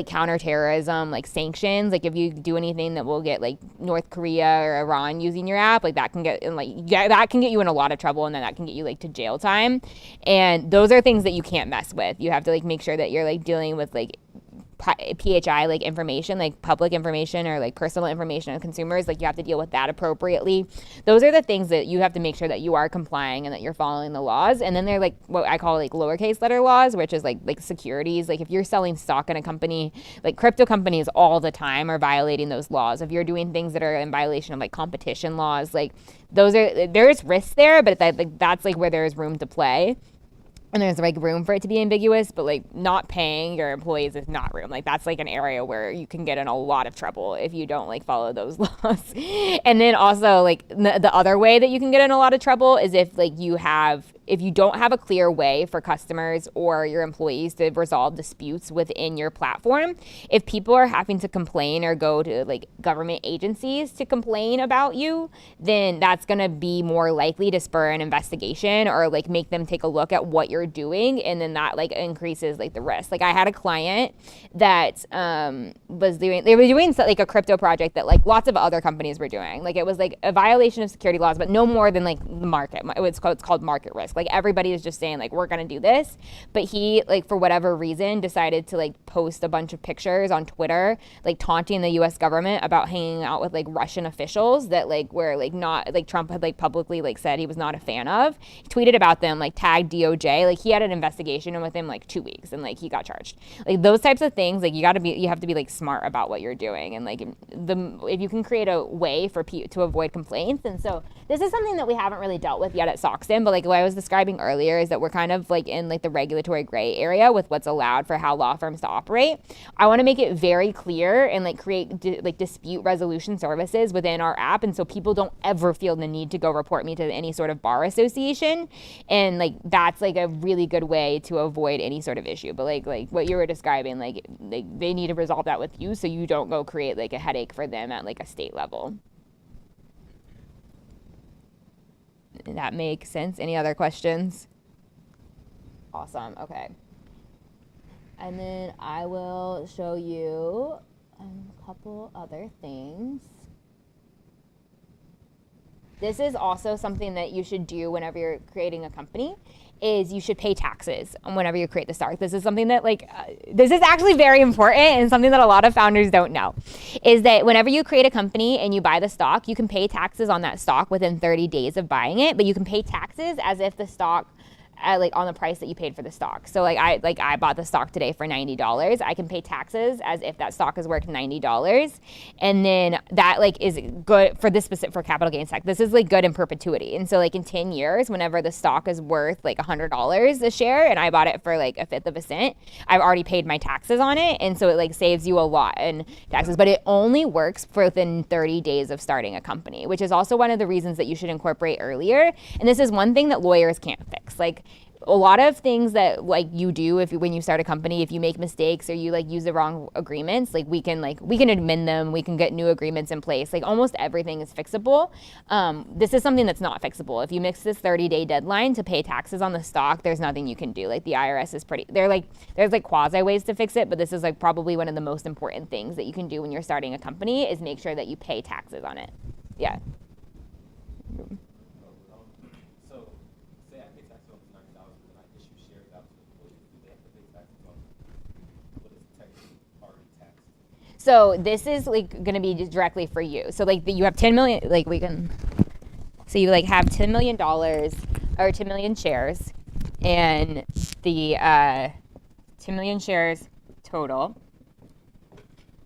counterterrorism, like sanctions. Like if you do anything that will get like North Korea or Iran using your app, like that can get you in a lot of trouble, and then that can get you like to jail time. And those are things that you can't mess with. You have to like make sure that you're like dealing with like PHI like information, like public information or like personal information of consumers. Like you have to deal with that appropriately. Those are the things that you have to make sure that you are complying and that you're following the laws. And then they're like what I call like lowercase letter laws, which is like securities. Like if you're selling stock in a company, like crypto companies all the time are violating those laws. If you're doing things that are in violation of like competition laws, like there's risks there, but that's like where there's room to play. And there's like room for it to be ambiguous, but like not paying your employees is not room. Like that's like an area where you can get in a lot of trouble if you don't like follow those laws. And then also like the other way that you can get in a lot of trouble is if you don't have a clear way for customers or your employees to resolve disputes within your platform. If people are having to complain or go to like government agencies to complain about you, then that's going to be more likely to spur an investigation or like make them take a look at what you're doing, and then that like increases like the risk. Like I had a client that was doing like a crypto project that like lots of other companies were doing. Like it was like a violation of security laws, but no more than like the market. It's called market risk. Like everybody is just saying like we're gonna do this, but he like for whatever reason decided to like post a bunch of pictures on Twitter like taunting the U.S. government about hanging out with like Russian officials that like were like not like Trump had like publicly like said he was not a fan of. He tweeted about them, like tagged DOJ. Like he had an investigation within like 2 weeks, and like he got charged. Like those types of things, like you have to be like smart about what you're doing, and like if you can create a way for to avoid complaints. And so this is something that we haven't really dealt with yet at Soxton, but like what I was describing earlier is that we're kind of like in like the regulatory gray area with what's allowed for how law firms to operate. I want to make it very clear and like create dispute resolution services within our app, and so people don't ever feel the need to go report me to any sort of bar association. And like that's like a really good way to avoid any sort of issue. But like what you were describing, like they need to resolve that with you so you don't go create like a headache for them at like a state level. That makes sense. Any other questions? Awesome. Okay. And then I will show you a couple other things. This is also something that you should do whenever you're creating a company, is you should pay taxes whenever you create the stock. This is something that this is actually very important, and something that a lot of founders don't know, is that whenever you create a company and you buy the stock, you can pay taxes on that stock within 30 days of buying it, but you can pay taxes as if the stock like on the price that you paid for the stock. So I bought the stock today for $90. I can pay taxes as if that stock is worth $90, and then that like is good for this specific for capital gains tax. This is like good in perpetuity, and so like in 10 years, whenever the stock is worth like $100 a share, and I bought it for like a fifth of a cent, I've already paid my taxes on it, and so it like saves you a lot in taxes. But it only works for within 30 days of starting a company, which is also one of the reasons that you should incorporate earlier. And this is one thing that lawyers can't fix. Like a lot of things that like you do when you start a company, if you make mistakes or you like use the wrong agreements, like we can amend them, we can get new agreements in place. Like almost everything is fixable. This is something that's not fixable. If you miss this 30-day deadline to pay taxes on the stock, there's nothing you can do. Like the IRS is there's like quasi ways to fix it, but this is like probably one of the most important things that you can do when you're starting a company is make sure that you pay taxes on it. Yeah. So, say I pay taxes on the $90 and I issue shares out to employees. Do they have to pay taxes on what is technically already taxed? So this is like going to be directly for you. So like you have 10 million, like so you like have $10 million or 10 million shares, and the 10 million shares total.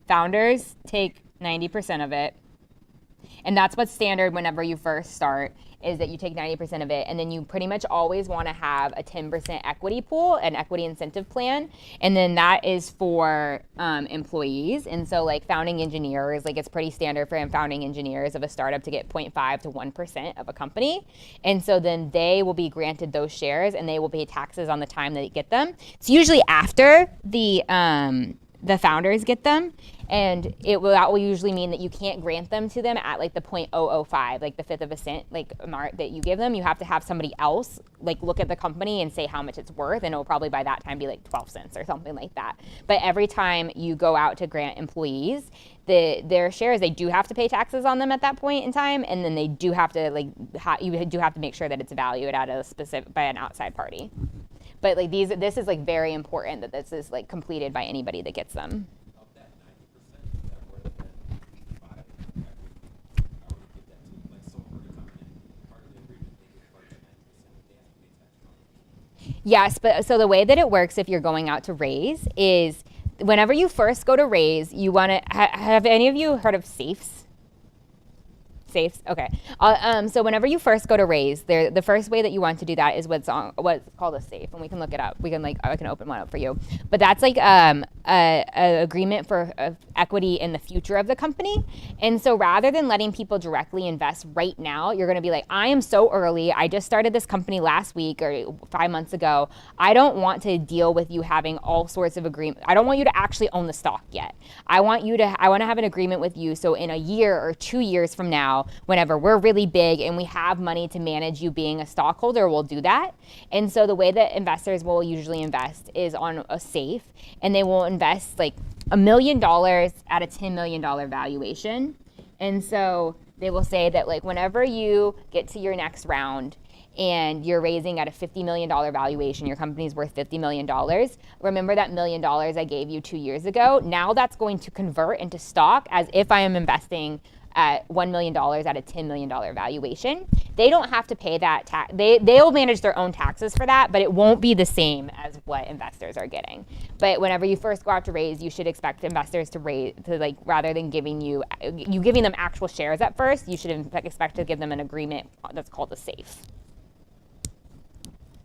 Founders take 90% of it. And that's what's standard whenever you first start, is that you take 90% of it, and then you pretty much always want to have a 10% equity pool, an equity incentive plan, and then that is for employees. And so like founding engineers, like it's pretty standard for founding engineers of a startup to get 0.5 to 1% of a company. And so then they will be granted those shares, and they will pay taxes on the time that they get them. It's usually after the founders get them, and that will usually mean that you can't grant them to them at like the 0.005, like the fifth of a cent, like amount that you give them. You have to have somebody else like look at the company and say how much it's worth, and it'll probably by that time be like 12 cents or something like that. But every time you go out to grant employees their shares, they do have to pay taxes on them at that point in time, and then they do have to you do have to make sure that it's valued at a specific by an outside party. But like this is like very important that this is like completed by anybody that gets them. Of that 90%, is that more than 5 equity? I would give that to like someone were to come in, part of the agreement, they get part of the 90%, they have to pay tax on it. Yes, but so the way that it works if you're going out to raise is whenever you first go to raise, you want to have any of you heard of safes? Safes? Okay. So whenever you first go to raise, the first way that you want to do that is what's called a safe, and we can look it up. I can open one up for you. But that's like a agreement for equity in the future of the company. And so rather than letting people directly invest right now, you're going to be like, I am so early. I just started this company last week or 5 months ago. I don't want to deal with you having all sorts of agreement. I don't want you to actually own the stock yet. I want to have an agreement with you. So in a year or 2 years from now, whenever we're really big and we have money to manage you being a stockholder, we'll do that. And so the way that investors will usually invest is on a safe, and they will invest like $1 million at a $10 million valuation. And so they will say that like whenever you get to your next round and you're raising at a $50 million valuation, your company's worth $50 million. Remember that $1 million I gave you 2 years ago? Now that's going to convert into stock as if I am investing at $1 million at a $10 million valuation. They don't have to pay that tax. They'll manage their own taxes for that, but it won't be the same as what investors are getting. But whenever you first go out to raise, you should expect investors to like rather than giving them actual shares at first, you should expect to give them an agreement that's called a safe.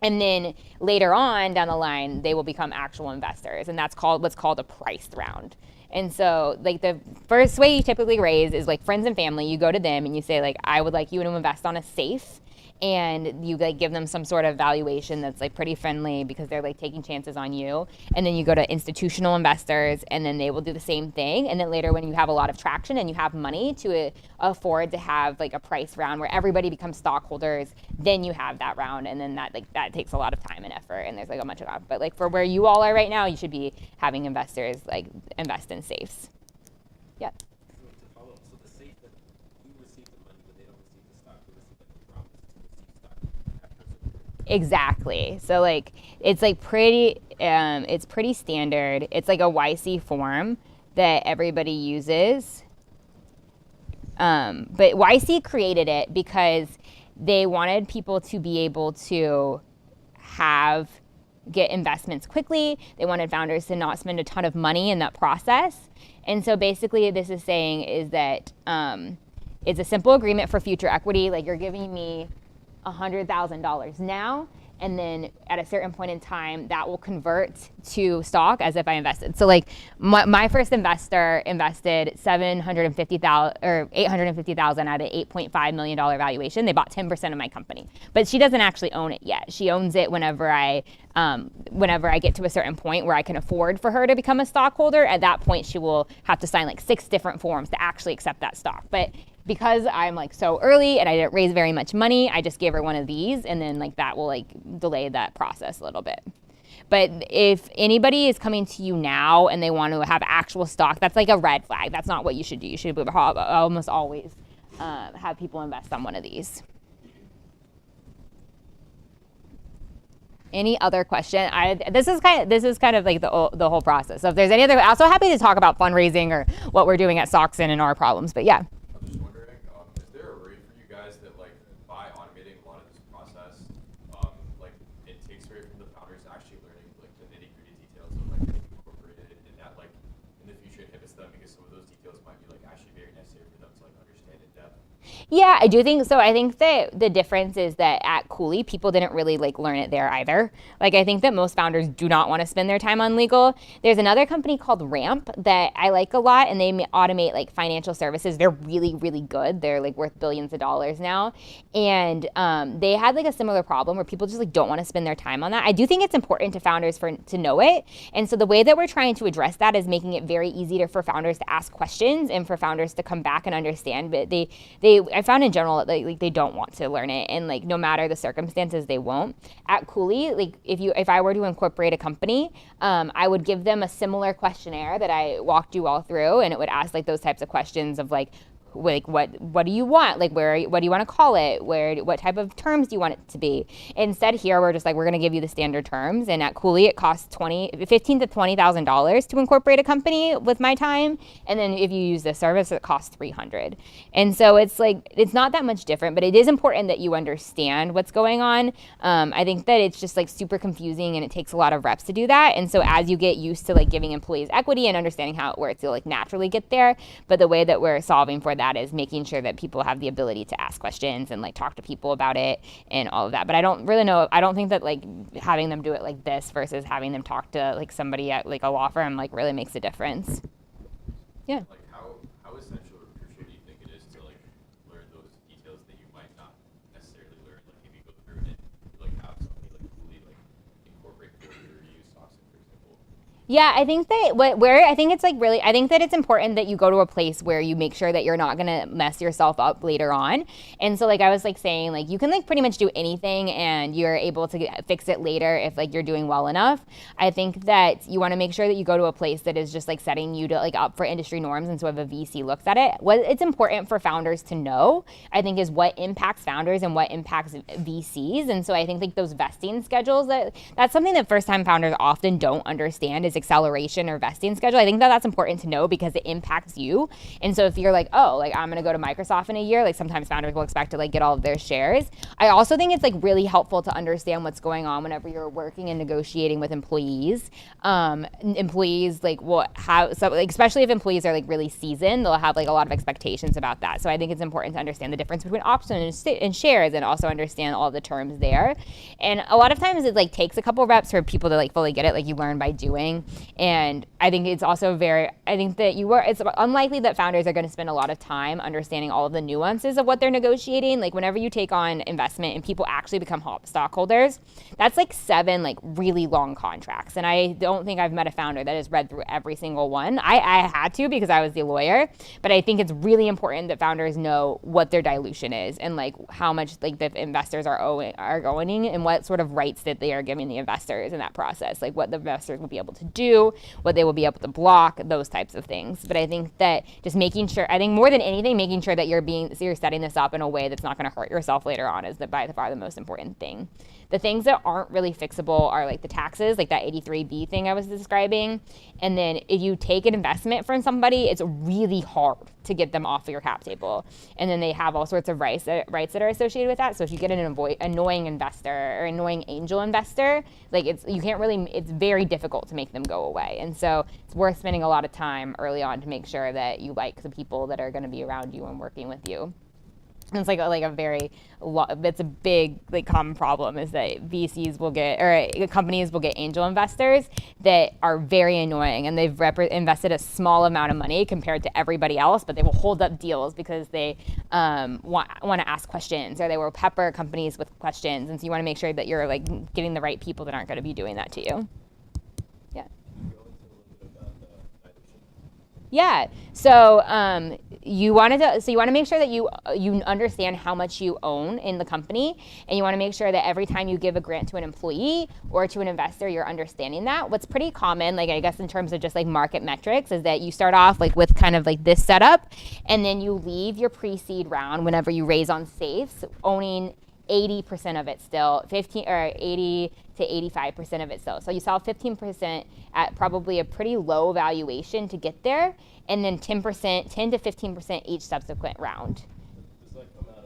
And then later on down the line, they will become actual investors, and that's what's called a priced round. And so like the first way you typically raise is like friends and family. You go to them and you say like, I would like you to invest on a safe, and you like give them some sort of valuation that's like pretty friendly because they're like taking chances on you. And then you go to institutional investors, and then they will do the same thing. And then later when you have a lot of traction and you have money to afford to have like a price round where everybody becomes stockholders, then you have that round. And then that takes a lot of time and effort, and there's like a bunch of that. But like for where you all are right now, you should be having investors like invest in safes. Yep. So to follow up, so the safe that you receive the money, but they don't receive the stock, they receive like the promise to receive stock after a certain period. Exactly. So like it's like it's pretty standard. It's like a YC form that everybody uses. But YC created it because they wanted people to be able to get investments quickly. They wanted founders to not spend a ton of money in that process. And so basically this is saying is that it's a simple agreement for future equity. Like, you're giving me $100,000 now, and then at a certain point in time that will convert to stock as if I invested. So like my first investor invested $750,000 or $850,000 at an $8.5 million valuation. They bought 10% of my company, but she doesn't actually own it yet. She owns it whenever I get to a certain point where I can afford for her to become a stockholder. At that point, she will have to sign like 6 different forms to actually accept that stock. But because I'm like so early and I didn't raise very much money, I just gave her one of these, and then like that will like delay that process a little bit. But if anybody is coming to you now and they want to have actual stock, that's like a red flag. That's not what you should do. You should almost always have people invest on one of these. Any other question? This is kind of like the whole process. So if there's any other, I'm also happy to talk about fundraising or what we're doing at Soxton and our problems. But yeah. I'm just wondering, is there a way for you guys that, like, by automating a lot of this process, like, it takes away from the founders actually learning, like, the nitty-gritty details of, like, getting incorporated, and that, like, in the future inhibits them because some of those details might be, like, actually very necessary for them to, like, understand in depth? Yeah, I do think so. I think that the difference is that at Cooley, people didn't really like learn it there either. Like, I think that most founders do not want to spend their time on legal. There's another company called Ramp that I like a lot, and they automate like financial services. They're really, really good. They're like worth billions of dollars now. And they had like a similar problem where people just like don't want to spend their time on that. I do think it's important to founders to know it. And so the way that we're trying to address that is making it very easy for founders to ask questions and for founders to come back and understand. But I found in general that they don't want to learn it, and like no matter the circumstances, they won't. At Cooley, like if I were to incorporate a company, I would give them a similar questionnaire that I walked you all through, and it would ask like those types of questions of like what do you want? Like what do you want to call it? What type of terms do you want it to be? Instead here we're just like, we're going to give you the standard terms, and at Cooley it costs $15,000 to $20,000 to incorporate a company with my time, and then if you use this service it costs $300. And so it's like it's not that much different, but it is important that you understand what's going on. I think that it's just like super confusing, and it takes a lot of reps to do that. And so as you get used to like giving employees equity and understanding how it works, you'll like naturally get there. But the way that we're solving for that is making sure that people have the ability to ask questions and like talk to people about it and all of that. But I don't really know. I don't think that like having them do it like this versus having them talk to like somebody at like a law firm like really makes a difference. Yeah. Like, how essential or crucial do you think it is to like learn those details that you might not necessarily learn, like if you go through it and like have somebody like Cooley like incorporate for your use Soxton, for example? Yeah, I think that I think it's like really, I think that it's important that you go to a place where you make sure that you're not gonna mess yourself up later on. And so like I was like saying, like you can like pretty much do anything and you're able to fix it later if like you're doing well enough. I think that you want to make sure that you go to a place that is just like setting you to like up for industry norms. And so if a VC looks at it, what it's important for founders to know, I think, is what impacts founders and what impacts VCs. And so I think like those vesting schedules, that's something that first time founders often don't understand, is acceleration or vesting schedule. I think that that's important to know because it impacts you. And so if you're like, oh, like I'm going to go to Microsoft in a year, like sometimes founders will expect to like get all of their shares. I also think it's like really helpful to understand what's going on whenever you're working and negotiating with employees. Employees like especially if employees are like really seasoned, they'll have like a lot of expectations about that. So I think it's important to understand the difference between options and shares, and also understand all the terms there. And a lot of times it like takes a couple reps for people to like fully get it. Like you learn by doing. And I think it's also it's unlikely that founders are going to spend a lot of time understanding all of the nuances of what they're negotiating. Like whenever you take on investment and people actually become stockholders, that's like 7 like really long contracts. And I don't think I've met a founder that has read through every single one. I had to because I was the lawyer, but I think it's really important that founders know what their dilution is and like how much like the investors are owning and what sort of rights that they are giving the investors in that process, like what the investors will be able to do, what they will be able to block, those types of things. But I think that just making sure, I think more than anything, making sure that you're setting this up in a way that's not going to hurt yourself later on is by far the most important thing. the things that aren't really fixable are like the taxes, like that 83B thing I was describing. And then if you take an investment from somebody, it's really hard to get them off of your cap table. And then they have all sorts of rights that are associated with that. So if you get an annoying investor or annoying angel investor, like it's very difficult to make them go away. And so it's worth spending a lot of time early on to make sure that you like the people that are going to be around you and working with you. And it's it's a big like common problem is that VCs will get, or companies will get angel investors that are very annoying, and they've invested a small amount of money compared to everybody else, but they will hold up deals because they want to ask questions, or they will pepper companies with questions. And so you want to make sure that you're like getting the right people that aren't going to be doing that to you. Yeah. Yeah. So you want to make sure that you understand how much you own in the company, and you want to make sure that every time you give a grant to an employee or to an investor, you're understanding that. What's pretty common, like I guess in terms of just like market metrics, is that you start off like with kind of like this setup, and then you leave your pre-seed round whenever you raise on safes owning 80% of it still, 80 to 85% of it still. So you sell 15% at probably a pretty low valuation to get there, and then 10 to 15% each subsequent round. Does that come out of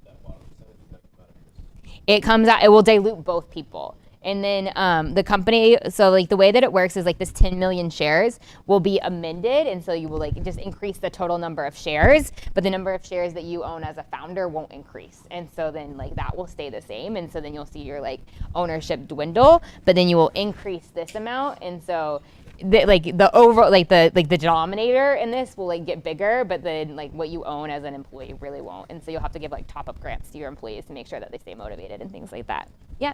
that bottom percentage? Does that come out of yours? It comes out, it will dilute both people. And then the company, so like the way that it works is like this 10 million shares will be amended. And so you will like just increase the total number of shares, but the number of shares that you own as a founder won't increase. And so then like that will stay the same. And so then you'll see your like ownership dwindle, but then you will increase this amount. And so the denominator in this will like get bigger, but then like what you own as an employee really won't. And so you'll have to give like top up grants to your employees to make sure that they stay motivated and things like that. Yeah.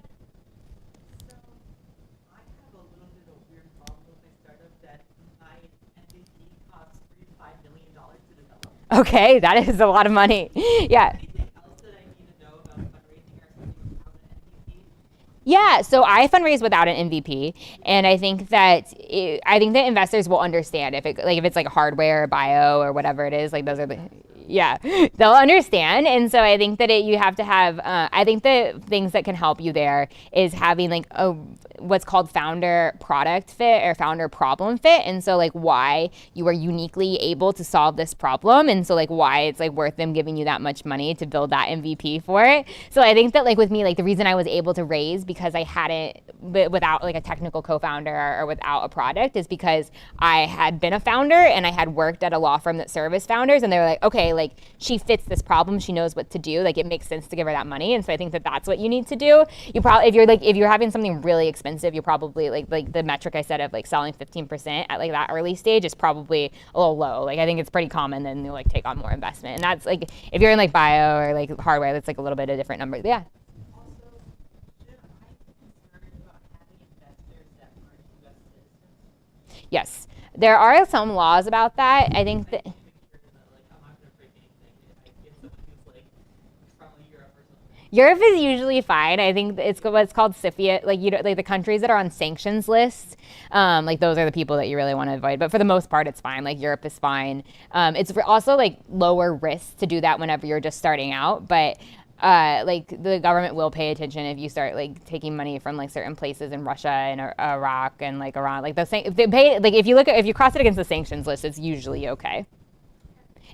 Okay, that is a lot of money. Yeah. Anything else that I need to know about fundraising or something without an MVP? Yeah, so I fundraise without an MVP, and I think that investors will understand if it's like hardware or bio or whatever it is. Like those are they'll understand. And so I think that you have to have. I think the things that can help you there is having like what's called founder product fit or founder problem fit. And so like why you are uniquely able to solve this problem, and so like why it's like worth them giving you that much money to build that MVP for it. So I think that like with me, like the reason I was able to raise because I hadn't without like a technical co-founder or without a product is because I had been a founder and I had worked at a law firm that serviced founders, and they were like, okay, like she fits this problem, she knows what to do, like it makes sense to give her that money. And so I think that that's what you need to do. You probably if you're having something really expensive, you're probably like the metric I said of like selling 15% at like that early stage is probably a little low. Like I think it's pretty common then you like take on more investment, and that's like if you're in like bio or like hardware, that's like a little bit of a different number. Yeah. Yes, there are some laws about that. I think that. Europe is usually fine. I think it's what's called CFIUS, like the countries that are on sanctions lists, like those are the people that you really want to avoid. But for the most part, it's fine. Like Europe is fine. It's also like lower risk to do that whenever you're just starting out. But like the government will pay attention if you start like taking money from like certain places in Russia and Iraq and like Iran. Like if you cross it against the sanctions list, it's usually okay.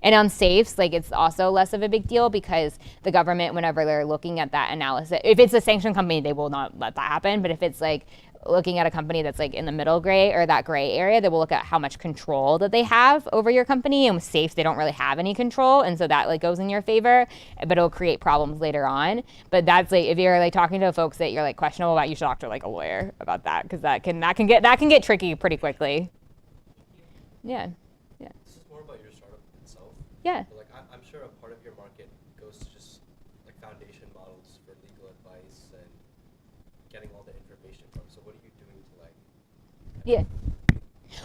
And on safes, like it's also less of a big deal because the government, whenever they're looking at that analysis, if it's a sanctioned company, they will not let that happen. But if it's like looking at a company that's like in the middle gray or that gray area, they will look at how much control that they have over your company. And with safes, they don't really have any control. And so that like goes in your favor, but it'll create problems later on. But that's like, if you're like talking to folks that you're like questionable about, you should talk to like a lawyer about that, because that can get tricky pretty quickly. Yeah. Yeah. Like I'm sure a part of your market goes to just like foundation models for legal advice and getting all the information from. So what are you doing to like? Yeah.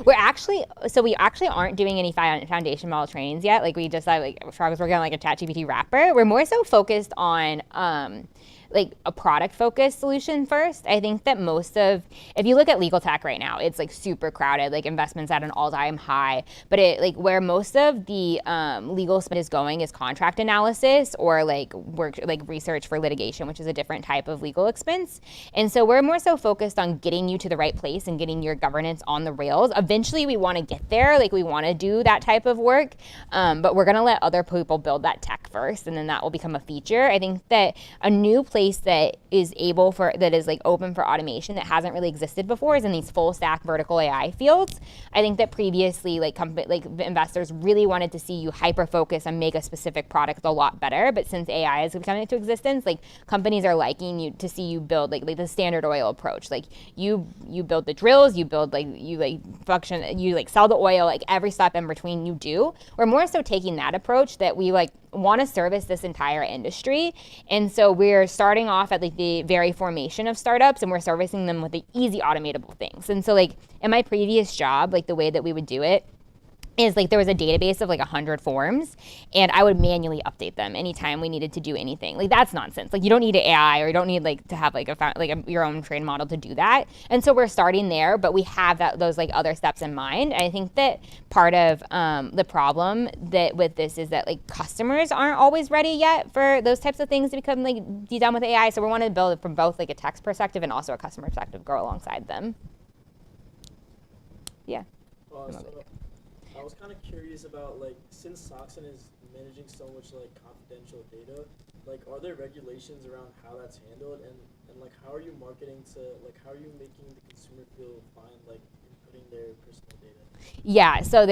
We actually aren't doing any foundation model trainings yet. Like we just like Frog was working on like a ChatGPT wrapper. We're more so focused on like a product focused solution first. I think that if you look at legal tech right now, it's like super crowded, like investments at an all-time high, but it like where most of the legal spend is going is contract analysis or like work, like research for litigation, which is a different type of legal expense. And so we're more so focused on getting you to the right place and getting your governance on the rails. Eventually we want to get there, like we want to do that type of work, but we're going to let other people build that tech first, and then that will become a feature. I think that a new place that is like open for automation that hasn't really existed before is in these full stack vertical AI fields. I think that previously like investors really wanted to see you hyper focus and make a specific product a lot better, but since AI is coming into existence, like companies are liking you to see you build like the Standard Oil approach. Like you build the drills, you build like you like function, you like sell the oil, like every step in between you do. We're more so taking that approach that we like want to service this entire industry. And so we're starting off at like the very formation of startups, and we're servicing them with the easy automatable things. And so like in my previous job, like the way that we would do it is like there was a database of like 100 forms, and I would manually update them anytime we needed to do anything. Like that's nonsense. Like you don't need an AI, or you don't need like to have like your own trained model to do that. And so we're starting there, but we have those like other steps in mind. And I think that part of the problem that with this is that like customers aren't always ready yet for those types of things to become like done with AI. So we want to build it from both like a text perspective and also a customer perspective, go alongside them. Yeah. So I was kind of curious about, like, since Soxon is managing so much like confidential data, like are there regulations around how that's handled, and like how are you marketing to, like how are you making the consumer feel fine like inputting their personal data? Yeah, so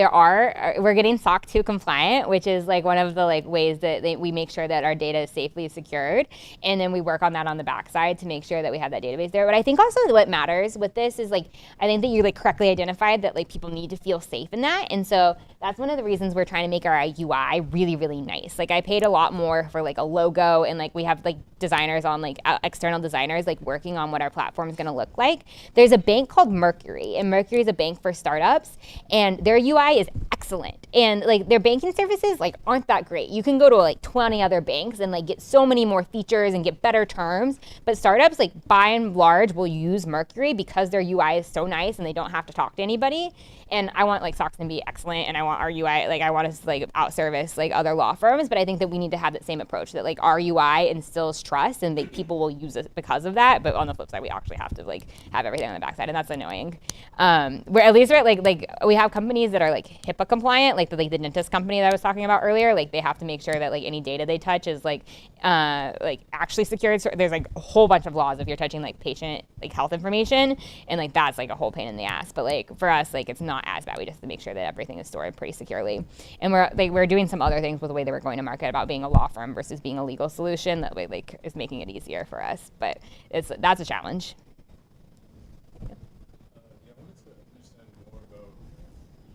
we're getting SOC 2 compliant, which is like one of the like ways that we make sure that our data is safely secured, and then we work on that on the backside to make sure that we have that database there. But I think also what matters with this is like, I think that you like correctly identified that like people need to feel safe in that, and so that's one of the reasons we're trying to make our UI really, really nice. Like I paid a lot more for like a logo, and like we have like designers on like external designers like working on what our platform is going to look like. There's a bank called Mercury, and Mercury is a bank for startups, and their UI is excellent, and like their banking services like aren't that great. You can go to like 20 other banks and like get so many more features and get better terms, but startups like by and large will use Mercury because their UI is so nice and they don't have to talk to anybody. And I want like Soxon to be excellent, and I want our UI, like I want us to like outservice like other law firms, but I think that we need to have that same approach, that like our UI instills trust and like people will use it because of that. But on the flip side, we actually have to like have everything on the backside, and that's annoying. Where at least we're like we have companies that are like HIPAA compliant, like the dentist company that I was talking about earlier. Like they have to make sure that like any data they touch is like actually secured. So there's like a whole bunch of laws if you're touching like patient like health information, and like that's like a whole pain in the ass. But like for us, like it's not as bad. We just have to make sure that everything is stored pretty securely. And we're doing some other things with the way that we're going to market about being a law firm versus being a legal solution that way like is making it easier for us. But that's a challenge. Yeah, I wanted to understand more about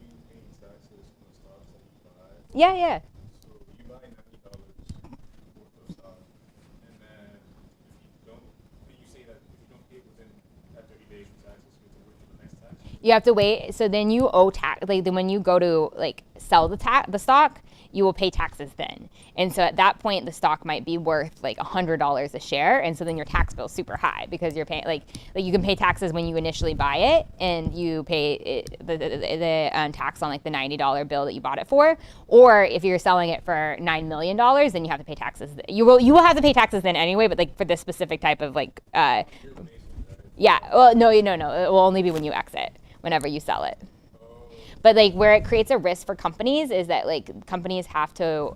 you paying taxes from the stocks that you buy. Yeah. So you buy $90 worth of stock, and then if you don't, you say that if you don't pay within that 30 days for taxes, you have to wait for the next tax. You have to wait. So then you owe tax. Like then when you go to like sell the stock, you will pay taxes then. And so at that point, the stock might be worth like $100 a share, and so then your tax bill is super high because you're paying like you can pay taxes when you initially buy it, and you pay the tax on like the $90 bill that you bought it for. Or if you're selling it for $9 million, then you have to pay taxes. You will have to pay taxes then anyway, but like for this specific type of like yeah. Well, no. It will only be when you exit, whenever you sell it. But like where it creates a risk for companies is that like companies have to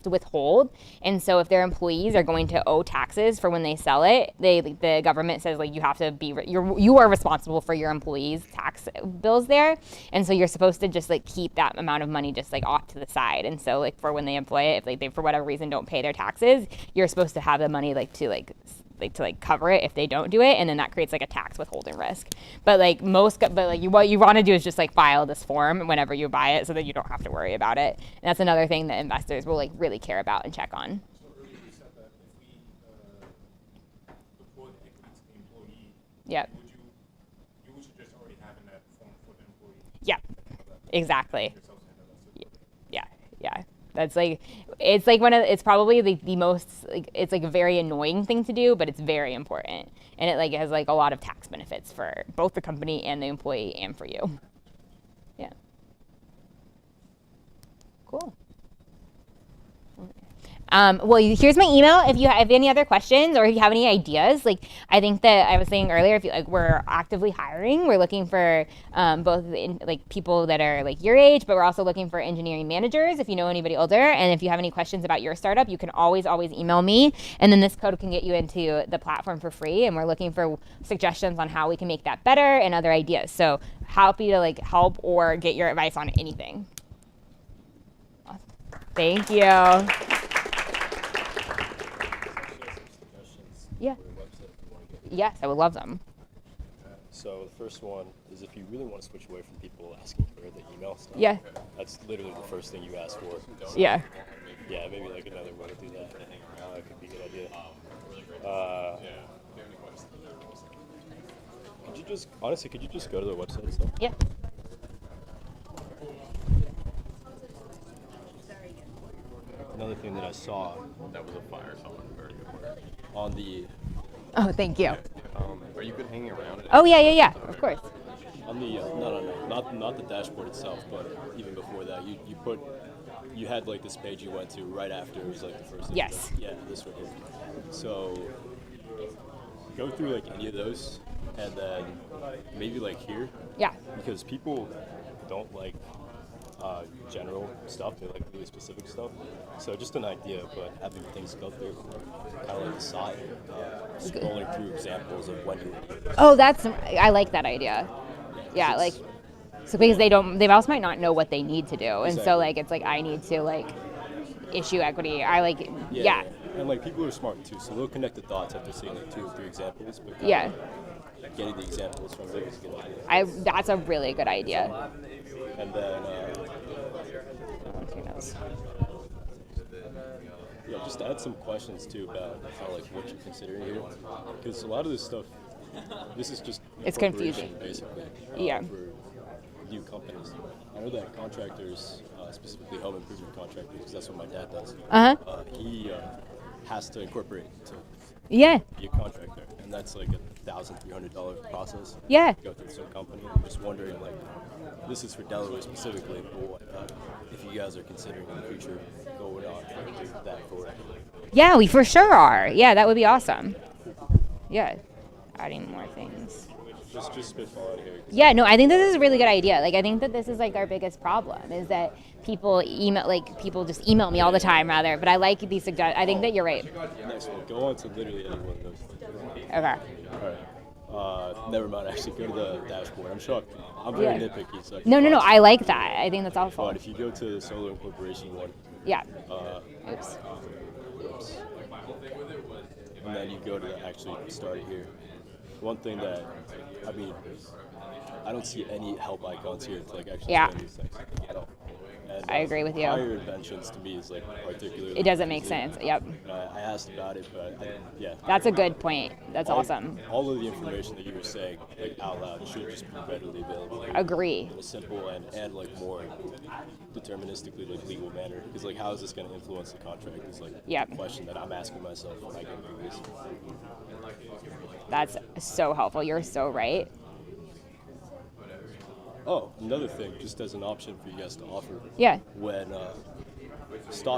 withhold, and so if their employees are going to owe taxes for when they sell it, the government says like you have to be you are responsible for your employees' tax bills there, and so you're supposed to just like keep that amount of money just like off to the side, and so like for when they employ it, if like they for whatever reason don't pay their taxes, you're supposed to have the money to cover it if they don't do it, and then that creates like a tax withholding risk. But like what you want to do is just like file this form whenever you buy it, so that you don't have to worry about it. And that's another thing that investors will like really care about and check on. So earlier you said that if we deploy the equity to the employee, Yep. you should just already have in that form for the employee. Yeah. Exactly. Yourselves handle that. Yeah. That's like, it's like it's probably the most, like, it's like a very annoying thing to do, but it's very important. And it like has like a lot of tax benefits for both the company and the employee and for you. Yeah. Cool. Well, here's my email if you have any other questions or if you have any ideas. Like, I think that I was saying earlier, if you, like, we're actively hiring. We're looking for both like people that are like your age, but we're also looking for engineering managers if you know anybody older. And if you have any questions about your startup, you can always email me. And then this code can get you into the platform for free. And we're looking for suggestions on how we can make that better and other ideas. So happy to like help or get your advice on anything. Thank you. Yeah. Yes, I would love them. So the first one is if you really want to switch away from people asking for the email stuff. Yeah. That's literally the first thing you ask for. So, Yeah. Yeah, maybe like another way to do that. That could be a good idea. Could you just go to the website and stuff? Yeah. Another thing that I saw that was a fire on the. Oh, thank you. Are you good hanging around? Oh yeah, of course. On the not the dashboard itself, but even before that, you had like this page you went to right after it was like the first. Yes. Yeah, this right here. So go through like any of those, and then maybe like here. Yeah. Because people don't like general stuff; they like really specific stuff. So just an idea, but having things go through kind of like the side, scrolling through examples of when you. Oh, I like that idea. Yeah, like, so because they also might not know what they need to do, and so like it's like I need to like issue equity. I like yeah. And like people are smart too, so they'll connect the dots after seeing like 2 or 3 examples. But getting the examples from there is a good idea. That's a really good idea. And then. Yeah, just add some questions too about how like what you're considering here, because a lot of this stuff, this is just it's confusing basically. For new companies, I know that contractors, specifically home improvement contractors, because that's what my dad does. He has to incorporate to be a contractor, and that's like $1,300 process. Yeah. Go through some company. I'm just wondering, like, this is for Delaware specifically, but if you guys are considering in the future going on that forward. Yeah, we for sure are. Yeah, that would be awesome. Yeah, adding more things. Just spitballing here. Yeah, no, I think this is a really good idea. Like, I think that this is like our biggest problem is that people just email me all the time rather. But I like these suggestions. I think that you're right. Next one, go on to literally any one of those. Okay. All right. Never mind. Actually, go to the dashboard. I'm shocked. I'm very nitpicky. So No. I like that. I think that's awful. But if you go to the Solar Incorporation one. Yeah. Oops. And then you go to actually start it here. One thing that, I don't see any help icons here to like actually do these things at all. And, I agree with you. Higher inventions to me is like particularly. It doesn't make sense. Yep. I asked about it, but yeah. That's a good point. That's awesome. All of the information that you were saying, like out loud, should just be readily available. Agree. In a simple and like more deterministically like legal manner. Because like, how is this going to influence the contract? Is like a question that I'm asking myself when I get through this. That's so helpful. You're so right. Oh, another thing, just as an option for you guys to offer. Yeah. When stock